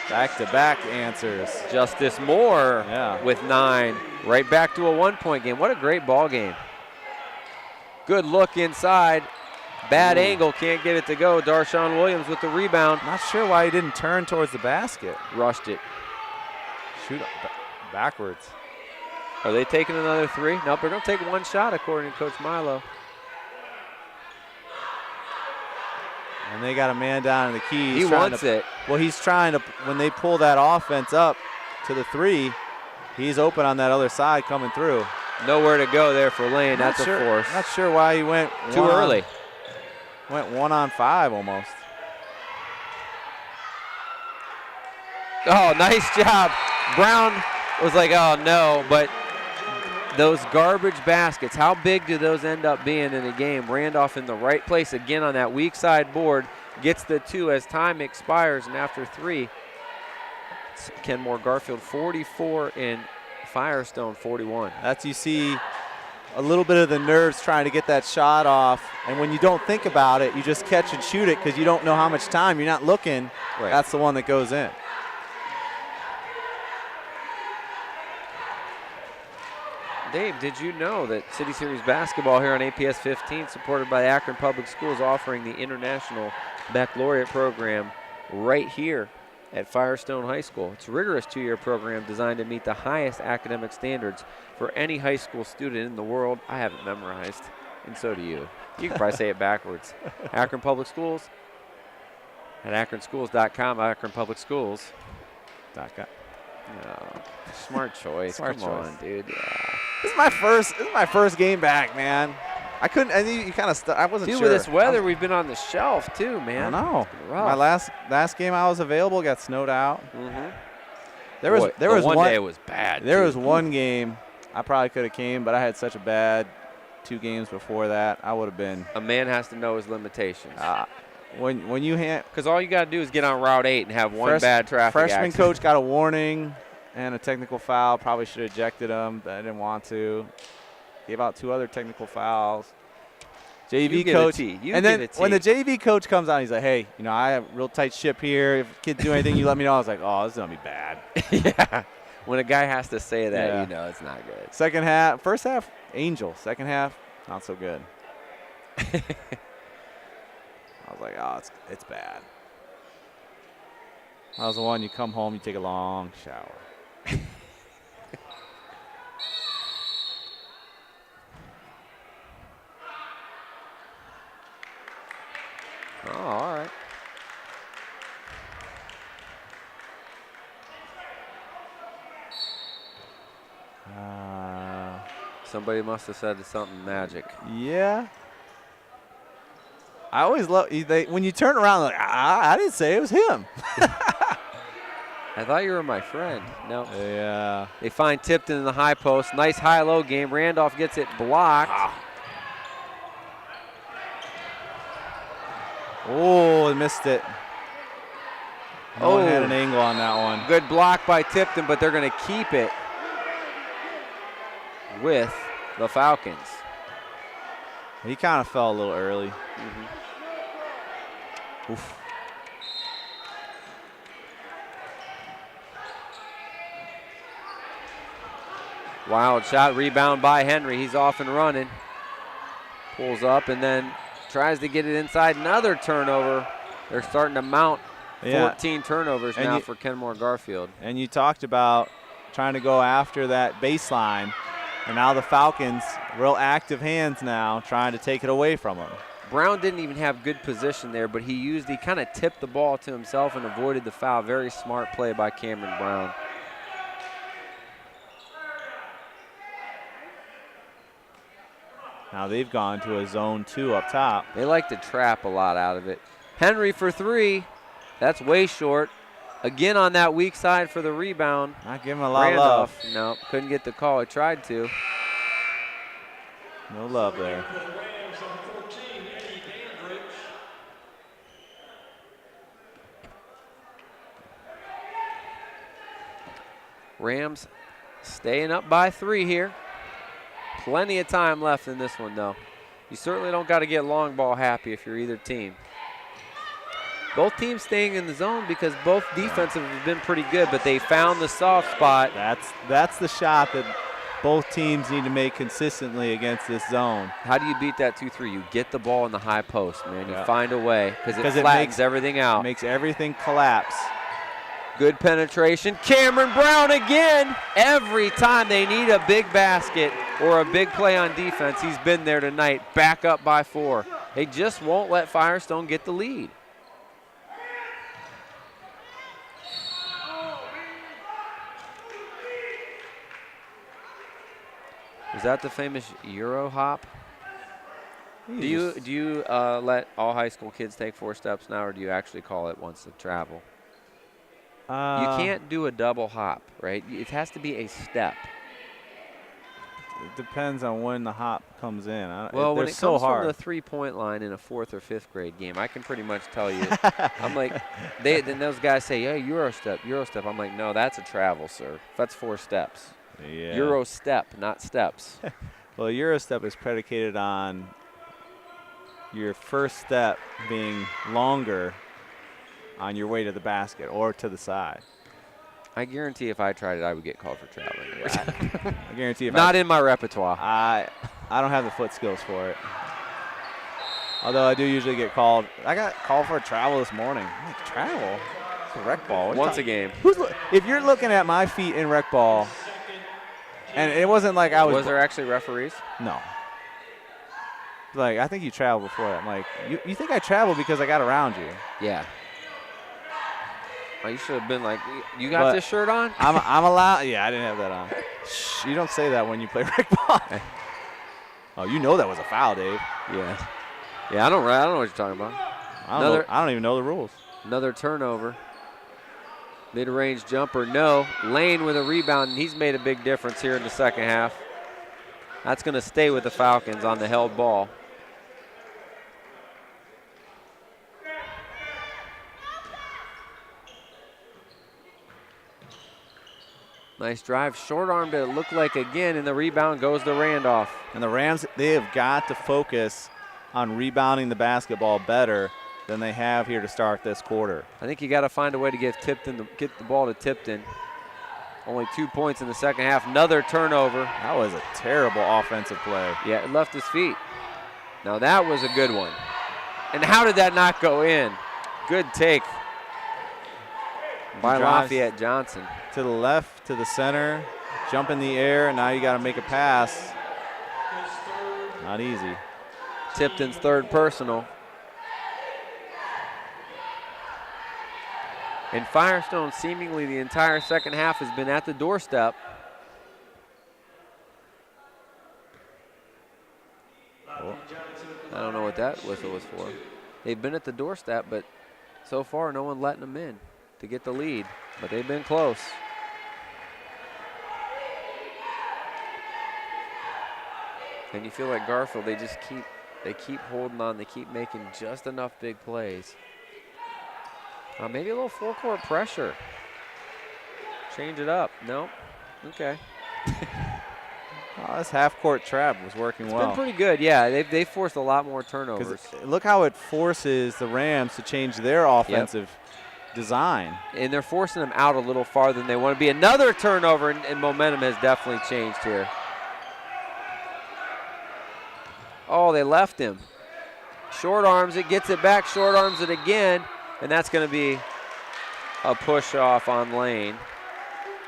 Back-to-back answers. Justice Moore with 9. Right back to a 1-point game. What a great ball game. Good look inside. Bad angle, can't get it to go. Darshawn Williams with the rebound. Not sure why he didn't turn towards the basket. Rushed it. Shoot backwards. Are they taking another 3? Nope, they're going to take 1 shot according to Coach Milo. And they got a man down in the key. He wants it. Well, he's trying to, when they pull that offense up to the 3, he's open on that other side coming through. Nowhere to go there for Lane. That's a force. Not sure why he went too early. Went 1-on-5 almost. Oh, nice job. Brown was like, oh, no, but those garbage baskets, how big do those end up being in a game? Randolph in the right place again on that weak side board, gets the 2 as time expires, and after 3, it's Kenmore-Garfield 44 and Firestone 41. That's, you see a little bit of the nerves trying to get that shot off, and when you don't think about it, you just catch and shoot it because you don't know how much time, you're not looking. Right. That's the one that goes in. Dave, did you know that City Series basketball here on APS 15, supported by Akron Public Schools, offering the International Baccalaureate program right here at Firestone High School? It's a rigorous 2-year program designed to meet the highest academic standards for any high school student in the world. I have it memorized, and so do you. You can probably say it backwards. Akron Public Schools at akronschools.com, akronpublicschools.com. No, smart choice. Come on, dude. Yeah. This is my first game back, man. I couldn't. I think you kind of. I wasn't sure. With this weather, we've been on the shelf too, man. I know. My last game I was available got snowed out. Mm-hmm. There was one day it was bad. There was one game I probably could have came, but I had such a bad 2 games before that. I would have been. A man has to know his limitations. When you because all you got to do is get on Route 8 and have one bad traffic freshman accident. Coach got a warning and a technical foul. Probably should have ejected him, but I didn't want to. Gave out 2 other technical fouls. JV get coach. a T. You and get then a T. when the JV coach comes out, he's like, hey, I have a real tight ship here. If kids do anything, you let me know. I was like, oh, this is going to be bad. Yeah. When a guy has to say that, Yeah. you know it's not good. Second half, first half, Angel. Second half, not so good. I was like, oh, it's bad. That was the one you come home, you take a long shower. Oh, all right. Somebody must have said something magic. Yeah. I always love when you turn around, like, I didn't say it was him. I thought you were my friend. No. Yeah. They find Tipton in the high post. Nice high-low game. Randolph gets it blocked. Oh, they missed it. No one had Oh. an angle on that one. Good block by Tipton, but they're going to keep it with the Falcons. He kind of fell a little early. Mm-hmm. Oof. Wild shot, rebound by Henry. He's off and running. Pulls up and then tries to get it inside. Another turnover. They're starting to mount 14 turnovers now for Kenmore-Garfield. And you talked about trying to go after that baseline. And now the Falcons, real active hands now, trying to take it away from them. Brown didn't even have good position there, but he kind of tipped the ball to himself and avoided the foul. Very smart play by Cameron Brown. Now they've gone to a zone 2 up top. They like to trap a lot out of it. Henry for three. That's way short. Again on that weak side for the rebound. Not giving a lot Randolph, of love. no, couldn't get the call. He tried to. No love there. Rams staying up by 3 here. Plenty of time left in this one, though. You certainly don't got to get long ball happy if you're either team. Both teams staying in the zone because both defensive have been pretty good, but they found the soft spot. That's the shot that both teams need to make consistently against this zone. How do you beat that 2-3? You get the ball in the high post, man. You find a way because it flattens everything out. It makes everything collapse. Good penetration. Cameron Brown again. Every time they need a big basket or a big play on defense, he's been there tonight. Back up by 4. They just won't let Firestone get the lead. Is that the famous Euro hop? Do you let all high school kids take 4 steps now, or do you actually call it once they travel? You can't do a double hop, right? It has to be a step. It depends on when the hop comes in. Well, when it comes hard. from the 3-point line in a 4th or 5th grade game, I can pretty much tell you. I'm like, then those guys say, yeah, Euro step, Euro step. I'm like, no, that's a travel, sir. That's 4 steps. Yeah. Euro step, not steps. Well, a Euro step is predicated on your first step being longer on your way to the basket or to the side. I guarantee if I tried it, I would get called for traveling. I guarantee if Not in my repertoire. I don't have the foot skills for it. Although I do usually get called. I got called for a travel this morning. I'm like, travel? It's a rec ball. Once a game. If you're looking at my feet in rec ball, and it wasn't like I was. Was there actually referees? No. Like, I think you traveled before that. I'm like, you think I traveled because I got around you? Yeah. Oh, you should have been like, you got this shirt on? I'm allowed. Yeah, I didn't have that on. Shh, you don't say that when you play rec ball. Oh, you know that was a foul, Dave. Yeah. Yeah, I don't know what you're talking about. I don't even know the rules. Another turnover. Mid-range jumper, no. Lane with a rebound, and he's made a big difference here in the second half. That's going to stay with the Falcons on the held ball. Nice drive, short-armed it looked like again, and the rebound goes to Randolph. And the Rams, they have got to focus on rebounding the basketball better than they have here to start this quarter. I think you got to find a way to get the ball to Tipton. Only 2 points in the second half. Another turnover. That was a terrible offensive play. Yeah, it left his feet. Now that was a good one. And how did that not go in? Good take by Lafayette Johnson. To the left, to the center, jump in the air, and now you got to make a pass. Not easy. Tipton's third personal. And Firestone seemingly the entire second half has been at the doorstep. Oh. I don't know what that whistle was for. They've been at the doorstep, but so far no one letting them in to get the lead. But they've been close. And you feel like Garfield, they keep holding on. They keep making just enough big plays. Maybe a little full court pressure. Change it up. No? Okay. This half-court trap was working well. It's been pretty good, yeah. They forced a lot more turnovers. Look how it forces the Rams to change their offensive design. And they're forcing them out a little farther than they want to be. Another turnover, and momentum has definitely changed here. Oh, they left him. Short arms it, gets it back, short arms it again. And that's going to be a push off on Lane.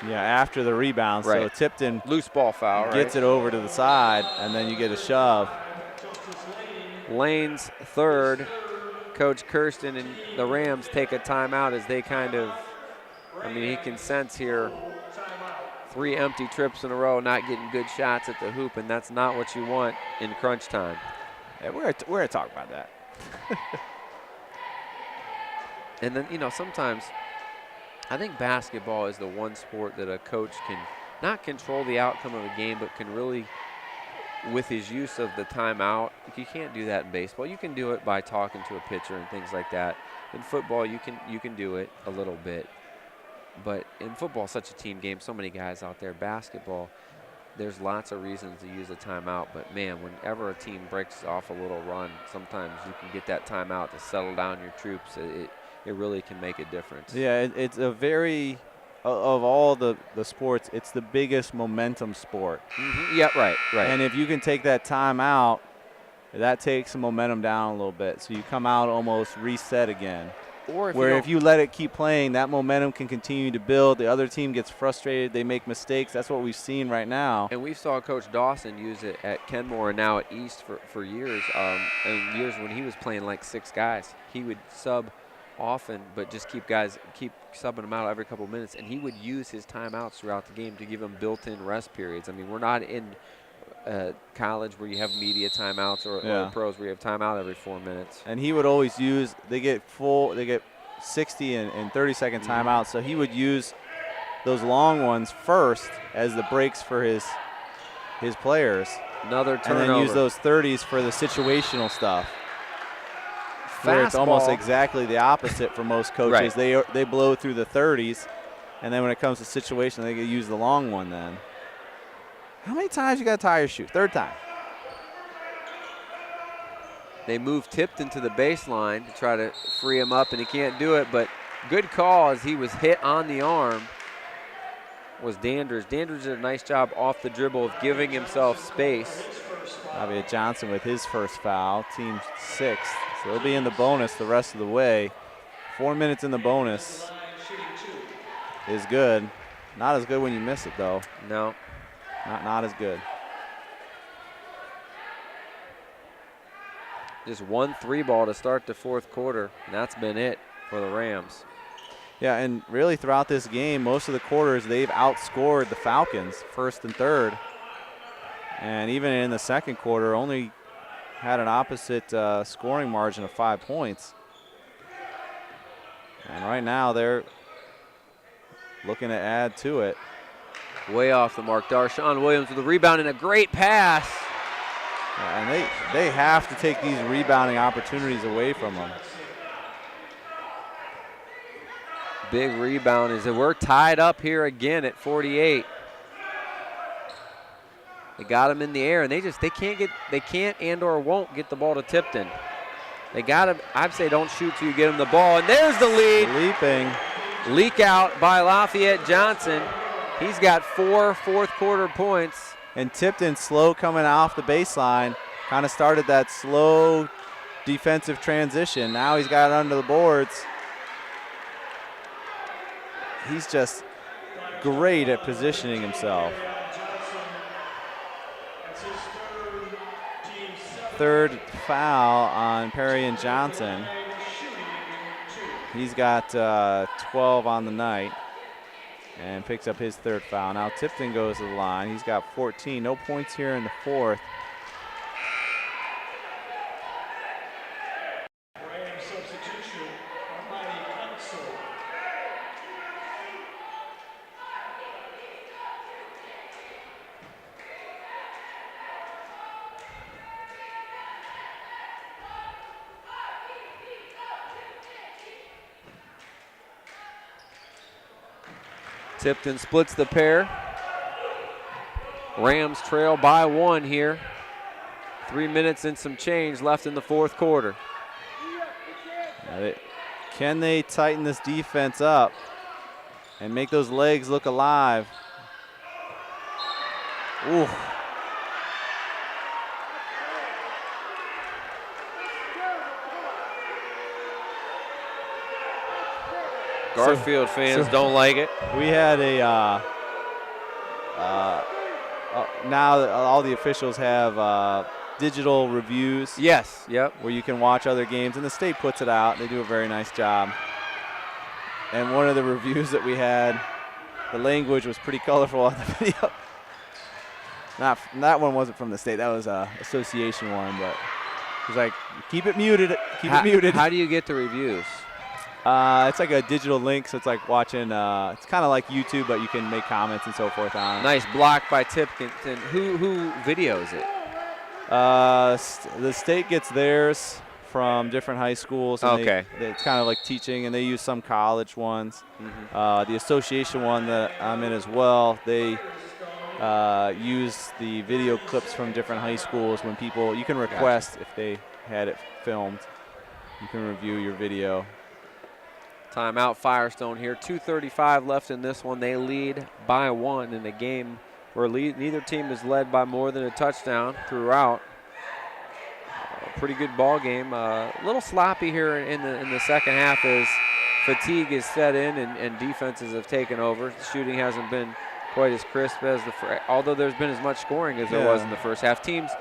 Yeah, after the rebound. Right. So Tipton loose ball foul, gets it over to the side, and then you get a shove. Lane's third. Coach Kirsten and the Rams take a timeout as they he can sense here 3 empty trips in a row, not getting good shots at the hoop, and that's not what you want in crunch time. Yeah, we're going to talk about that. And then, sometimes I think basketball is the one sport that a coach can not control the outcome of a game, but can really, with his use of the timeout, you can't do that in baseball. You can do it by talking to a pitcher and things like that. In football, you can do it a little bit. But in football, such a team game, so many guys out there. Basketball, there's lots of reasons to use a timeout. But, man, whenever a team breaks off a little run, sometimes you can get that timeout to settle down your troops. It really can make a difference. Yeah, it's a very, of all the sports, it's the biggest momentum sport. Mm-hmm. Yeah, right. And if you can take that time out, that takes the momentum down a little bit. So you come out almost reset again. Or if you let it keep playing, that momentum can continue to build. The other team gets frustrated. They make mistakes. That's what we've seen right now. And we saw Coach Dawson use it at Kenmore and now at East for years. And years when he was playing like 6 guys. He would sub often, but just keep subbing them out every couple minutes, and he would use his timeouts throughout the game to give them built-in rest periods. I mean, we're not in college where you have media timeouts or pros where you have timeout every 4 minutes. And he would always use, they get 60 and 30-second timeouts, so he would use those long ones first as the breaks for his players. Another turnover. And then use those 30s for the situational stuff. Where it's almost exactly the opposite for most coaches. Right. They blow through the 30s, and then when it comes to situation, they can use the long one then. How many times you got to tie your shoe? 3rd time. They move Tipton to the baseline to try to free him up, and he can't do it, but good call as he was hit on the arm was Dandridge. Dandridge did a nice job off the dribble of giving himself space. Lafayette Johnson with his first foul, team 6th. So they'll be in the bonus the rest of the way. 4 minutes in the bonus is good. Not as good when you miss it, though. No. Not as good. Just 1 3-ball to start the 4th quarter, and that's been it for the Rams. Yeah, and really throughout this game, most of the quarters, they've outscored the Falcons, 1st and 3rd. And even in the 2nd quarter, only had an opposite scoring margin of 5 points. And right now they're looking to add to it. Way off the mark. Darshawn Williams with a rebound and a great pass. Yeah, and they have to take these rebounding opportunities away from them. Big rebound. We're tied up here again at 48. They got him in the air, and they can't and or won't get the ball to Tipton. They got him. I'd say don't shoot till you get him the ball, and there's the lead. Leaping. Leak out by Lafayette Johnson. He's got 4 fourth-quarter points. And Tipton slow coming off the baseline. Kind of started that slow defensive transition. Now he's got it under the boards. He's just great at positioning himself. Third foul on Perry and Johnson. He's got 12 on the night and picks up his third foul. Now Tipton goes to the line. He's got 14. No points here in the fourth. Tipton splits the pair. Rams trail by 1 here. 3 minutes and some change left in the fourth quarter. Can they tighten this defense up and make those legs look alive? Ooh. Garfield fans don't like it. We had now that all the officials have digital reviews. Yes, yep. Where you can watch other games, and the state puts it out. They do a very nice job. And one of the reviews that we had, the language was pretty colorful on the video. That one wasn't from the state. That was a association one, but it was like, keep it muted. Keep it muted. How do you get the reviews? It's like a digital link, so it's like watching, it's kind of like YouTube, but you can make comments and so forth on it. Nice block by Tipton. Who videos it? The state gets theirs from different high schools. And okay. It's kind of like teaching, and they use some college ones. Mm-hmm. The association one that I'm in as well, they use the video clips from different high schools when people, you can request if they had it filmed. You can review your video. Timeout Firestone here. 2:35 left in this one. They lead by 1 in a game where neither team is led by more than a touchdown throughout. Pretty good ball game. A little sloppy here in the second half as fatigue is set in and defenses have taken over. The shooting hasn't been quite as crisp as although there's been as much scoring as there was in the first half. Teams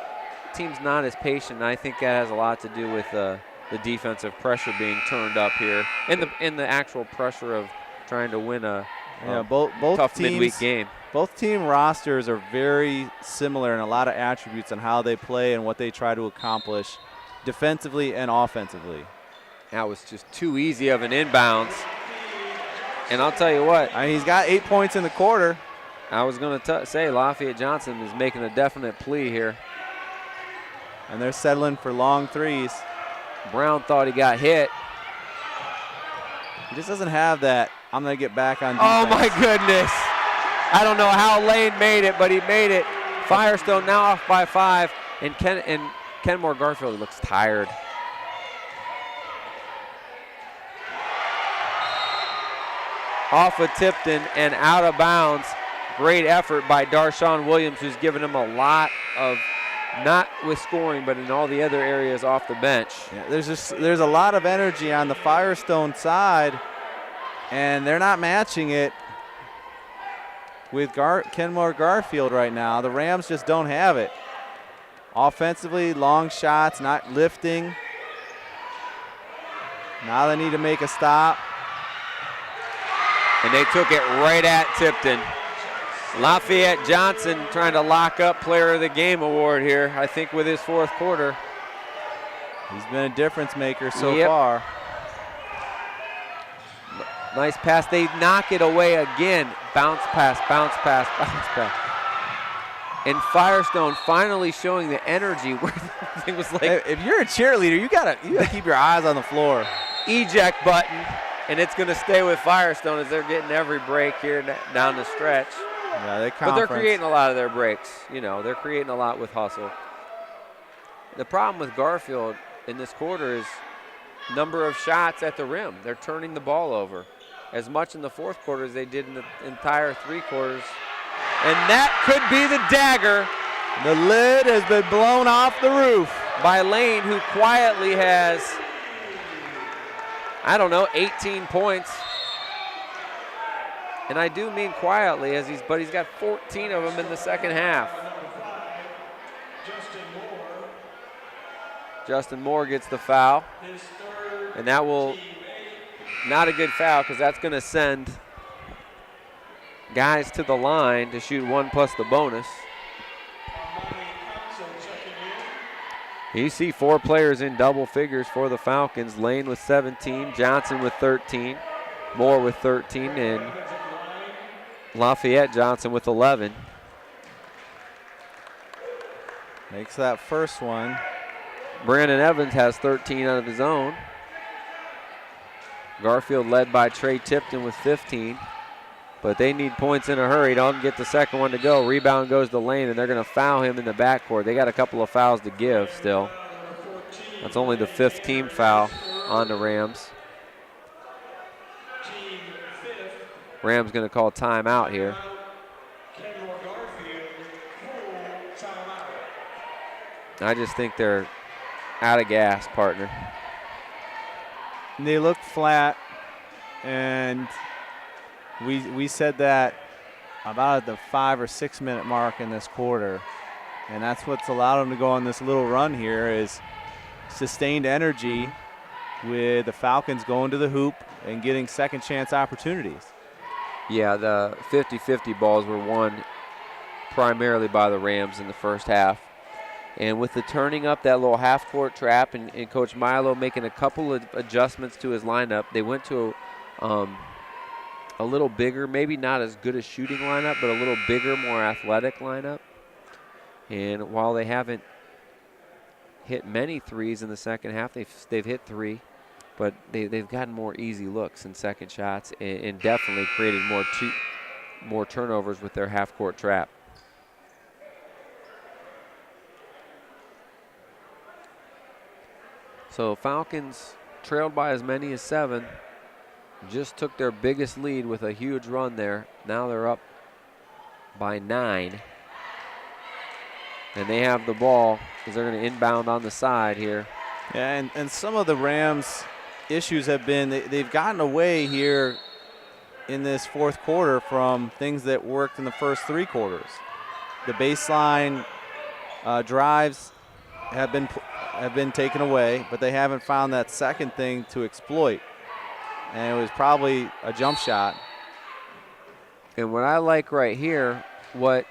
not as patient, and I think that has a lot to do with the defensive pressure being turned up here, and the actual pressure of trying to win a both tough teams, midweek game. Both team rosters are very similar in a lot of attributes on how they play and what they try to accomplish defensively and offensively. That was just too easy of an inbounds. And I'll tell you what. I mean, he's got 8 points in the quarter. I was going to say Lafayette Johnson is making a definite plea here. And they're settling for long threes. Brown thought he got hit. He just doesn't have that, I'm going to get back on defense. Oh, my goodness. I don't know how Lane made it, but he made it. Firestone now off by 5, and Kenmore-Garfield looks tired. Off of Tipton and out of bounds. Great effort by Darshawn Williams, who's given him a lot of, not with scoring, but in all the other areas off the bench. Yeah, there's a lot of energy on the Firestone side, and they're not matching it with Kenmore-Garfield right now. The Rams just don't have it. Offensively, long shots, not lifting. Now they need to make a stop. And they took it right at Tipton. Lafayette Johnson trying to lock up Player of the Game award here, I think, with his fourth quarter. He's been a difference maker so far. Nice pass. They knock it away again. Bounce pass, bounce pass, bounce pass. And Firestone finally showing the energy where it was like, if you're a cheerleader, you gotta keep your eyes on the floor. Eject button, and it's going to stay with Firestone as they're getting every break here down the stretch. Yeah, but they're creating a lot of their breaks. You know, they're creating a lot with hustle. The problem with Garfield in this quarter is number of shots at the rim. They're turning the ball over as much in the fourth quarter as they did in the entire 3 quarters. And that could be the dagger. The lid has been blown off the roof By Lane, who quietly has, I don't know, 18 points. And I do mean quietly, but he's got 14 of them in the second half. Justin Moore gets the foul. And that will, not a good foul, because that's going to send guys to the line to shoot 1 plus the bonus. You see 4 players in double figures for the Falcons. Lane with 17, Johnson with 13, Moore with 13, and Lafayette Johnson with 11. Makes that first one. Brandon Evans has 13 out of his own. Garfield led by Trey Tipton with 15. But they need points in a hurry. Don't get the second one to go. Rebound goes to Lane, and they're going to foul him in the backcourt. They got a couple of fouls to give still. That's only the 5th team foul on the Rams. Rams going to call timeout here. I just think they're out of gas, partner. They look flat, and we said that about at the 5 or 6 minute mark in this quarter, and that's what's allowed them to go on this little run here is sustained energy with the Falcons going to the hoop and getting second chance opportunities. Yeah, the 50-50 balls were won primarily by the Rams in the first half. And with the turning up that little half-court trap and Coach Milo making a couple of adjustments to his lineup, they went to a little bigger, maybe not as good a shooting lineup, but a little bigger, more athletic lineup. And while they haven't hit many threes in the second half, they've hit 3, but they've gotten more easy looks and second shots and definitely created more turnovers with their half-court trap. So Falcons trailed by as many as 7, just took their biggest lead with a huge run there. Now they're up by 9. And they have the ball because they're going to inbound on the side here. Yeah, and some of the Rams' issues have been they've gotten away here in this fourth quarter from things that worked in the first 3 quarters. The baseline drives have been taken away, but they haven't found that second thing to exploit. And it was probably a jump shot. And what I like right here, what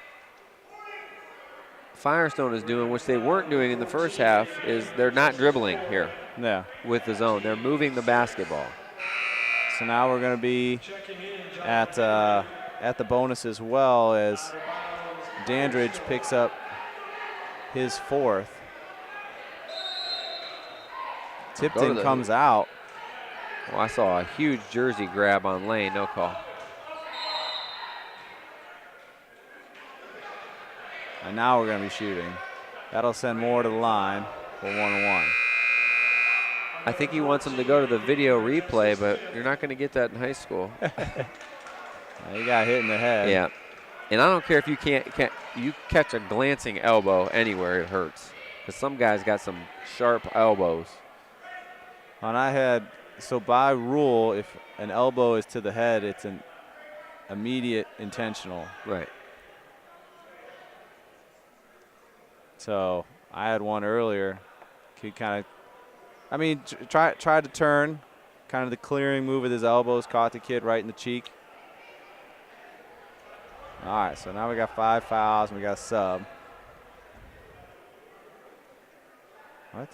Firestone is doing, which they weren't doing in the first half, is they're not dribbling here with the zone. They're moving the basketball. So now we're going to be at the bonus as well as Dandridge picks up his 4th. Tipton comes out. Well, I saw a huge jersey grab on Lane, no call. And now we're going to be shooting. That'll send Moore to the line for 1-1. I think he wants him to go to the video replay, but you're not going to get that in high school. He got hit in the head. Yeah. And I don't care if you you catch a glancing elbow anywhere, it hurts. Because some guys got some sharp elbows. And so by rule, if an elbow is to the head, it's an immediate intentional. Right. So I had one earlier. He kind of, tried to turn, kind of the clearing move with his elbows, caught the kid right in the cheek. All right, so now we got 5 fouls and we got a sub. What?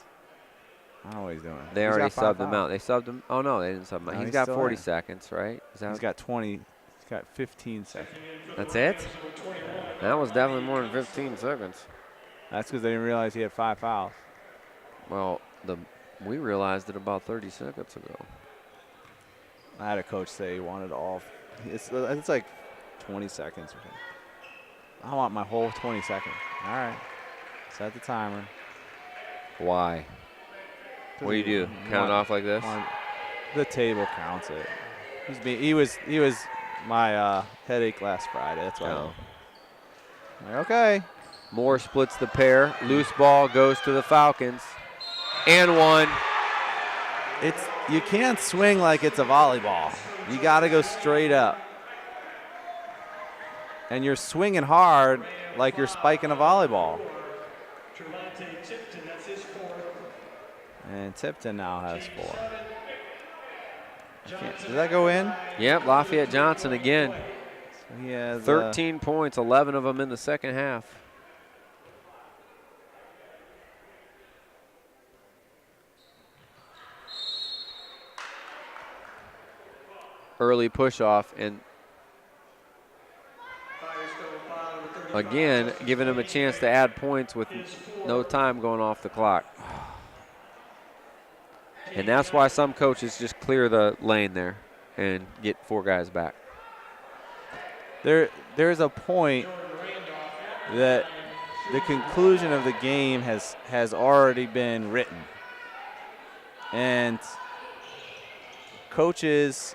I don't know what he's doing. They already subbed him out. They subbed him. Oh, no, they didn't sub him out. No, he's got 40 there. seconds, right? He's got 20. He's got 15 seconds. That's it? That was definitely more than 15 seconds. That's because they didn't realize he had 5 fouls. Well, we realized it about 30 seconds ago. I had a coach say he wanted all. It's like 20 seconds or something. I want my whole 20 seconds. All right. Set the timer. Why? What do you do? Count it off like this? The table counts it. He was my headache last Friday. That's why. Oh. Okay. Moore splits the pair. Loose ball goes to the Falcons. And one. You can't swing like it's a volleyball. You got to go straight up. And you're swinging hard like you're spiking a volleyball. And Tipton now has 4. Did that go in? Yep, Lafayette Johnson again. So he has 13 points, 11 of them in the second half. Early push off, and again, giving him a chance to add points with no time going off the clock. And that's why some coaches just clear the lane there and get 4 guys back. There's a point that the conclusion of the game has already been written. And coaches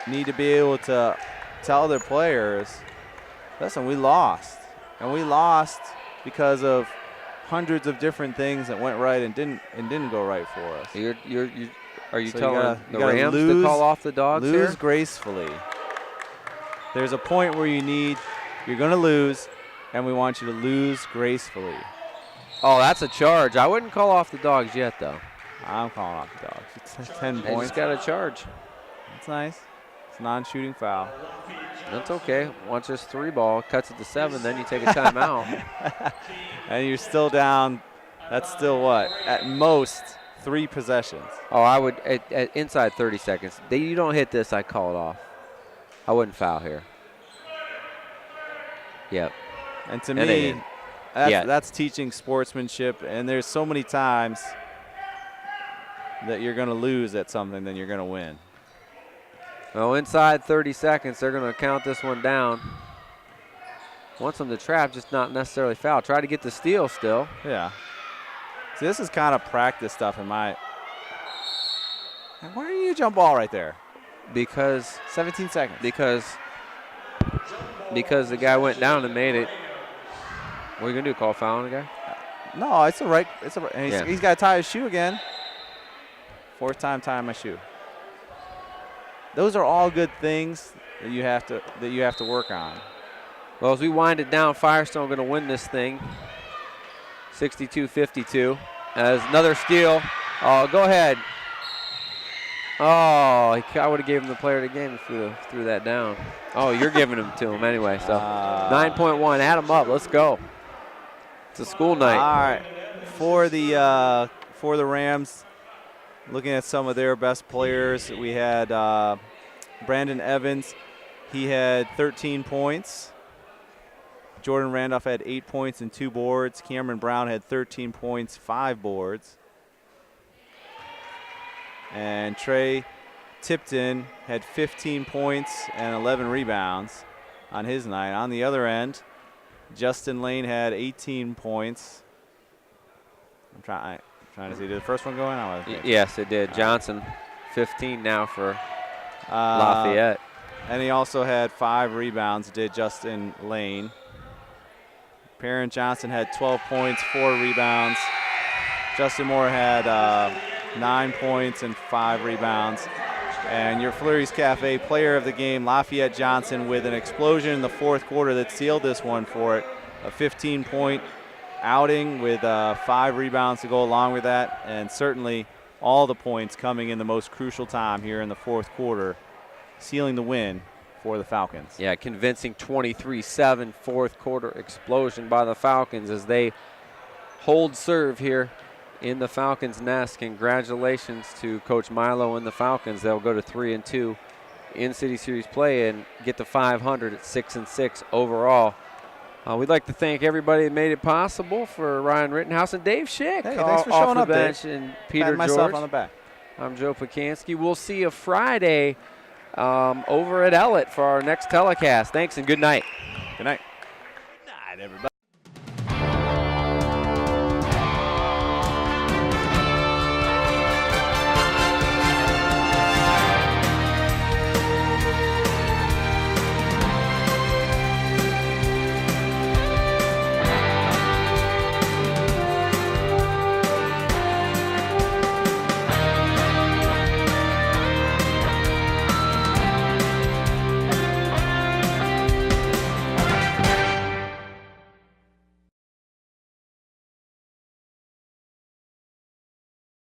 need to be able to tell their players, listen, we lost. And we lost because of hundreds of different things that went right and didn't go right for us. Are you So telling you the Rams to call off the dogs lose here? gracefully. There's a point where you're going to lose, and we want you to lose gracefully. Oh, that's a charge. I wouldn't call off the dogs yet, though. I'm calling off the dogs. It's 10 They points. just got a charge. That's nice. It's a non-shooting foul. That's okay. Once there's 3 ball, cuts it to 7, then you take a timeout. And you're still down. That's still what? At most 3 possessions. Oh, I would, at inside 30 seconds. You don't hit this, I call it off. I wouldn't foul here. Yep. And to And me, Yeah. that's teaching sportsmanship. And there's so many times that you're going to lose at something than you're going to win. Well, inside 30 seconds, they're going to count this one down. Wants them to trap, just not necessarily foul. Try to get the steal still. Yeah. See, this is kind of practice stuff in my. Why didn't you jump ball right there? Because 17 seconds. Because the guy went down and made it. What are you going to do, call foul on the guy? No, it's a right. And Yeah. he's got to tie his shoe again. 4th time tying my shoe. Those are all good things that you have to work on. Well, as we wind it down, Firestone going to win this thing, 62-52. As another steal. Oh, go ahead. Oh, I would have gave him the player of the game if you threw that down. Oh, you're giving him to him anyway. So 9.1, add him up. Let's go. It's a school night. All right, for the Rams, looking at some of their best players, we had Brandon Evans. He had 13 points. Jordan Randolph had 8 points and 2 boards. Cameron Brown had 13 points, 5 boards. And Trey Tipton had 15 points and 11 rebounds on his night. On the other end, Justin Lane had 18 points. I'm trying to see, did the first one go in? Yes, it did. Johnson, 15 now for Lafayette. And he also had 5 rebounds, did Justin Lane. Perrin Johnson had 12 points, 4 rebounds. Justin Moore had 9 points and 5 rebounds. And your Fleury's Cafe player of the game, Lafayette Johnson, with an explosion in the 4th quarter that sealed this one for it. A 15-point outing with 5 rebounds to go along with that. And certainly all the points coming in the most crucial time here in the 4th quarter, sealing the win for the Falcons. Yeah, convincing 23-7 4th quarter explosion by the Falcons as they hold serve here in the Falcons' nest. Congratulations to Coach Milo and the Falcons. They'll go to 3-2 in City Series play and get to 500 at 6-6 overall. We'd like to thank everybody that made it possible. For Ryan Rittenhouse and Dave Schick, Hey, thanks for showing up, bench, Dave. and Peter Pat myself George. on the back. I'm Joe Pacansky. We'll see you Friday over at Ellett for our next telecast. Thanks and good night. Good night. Good night, everybody.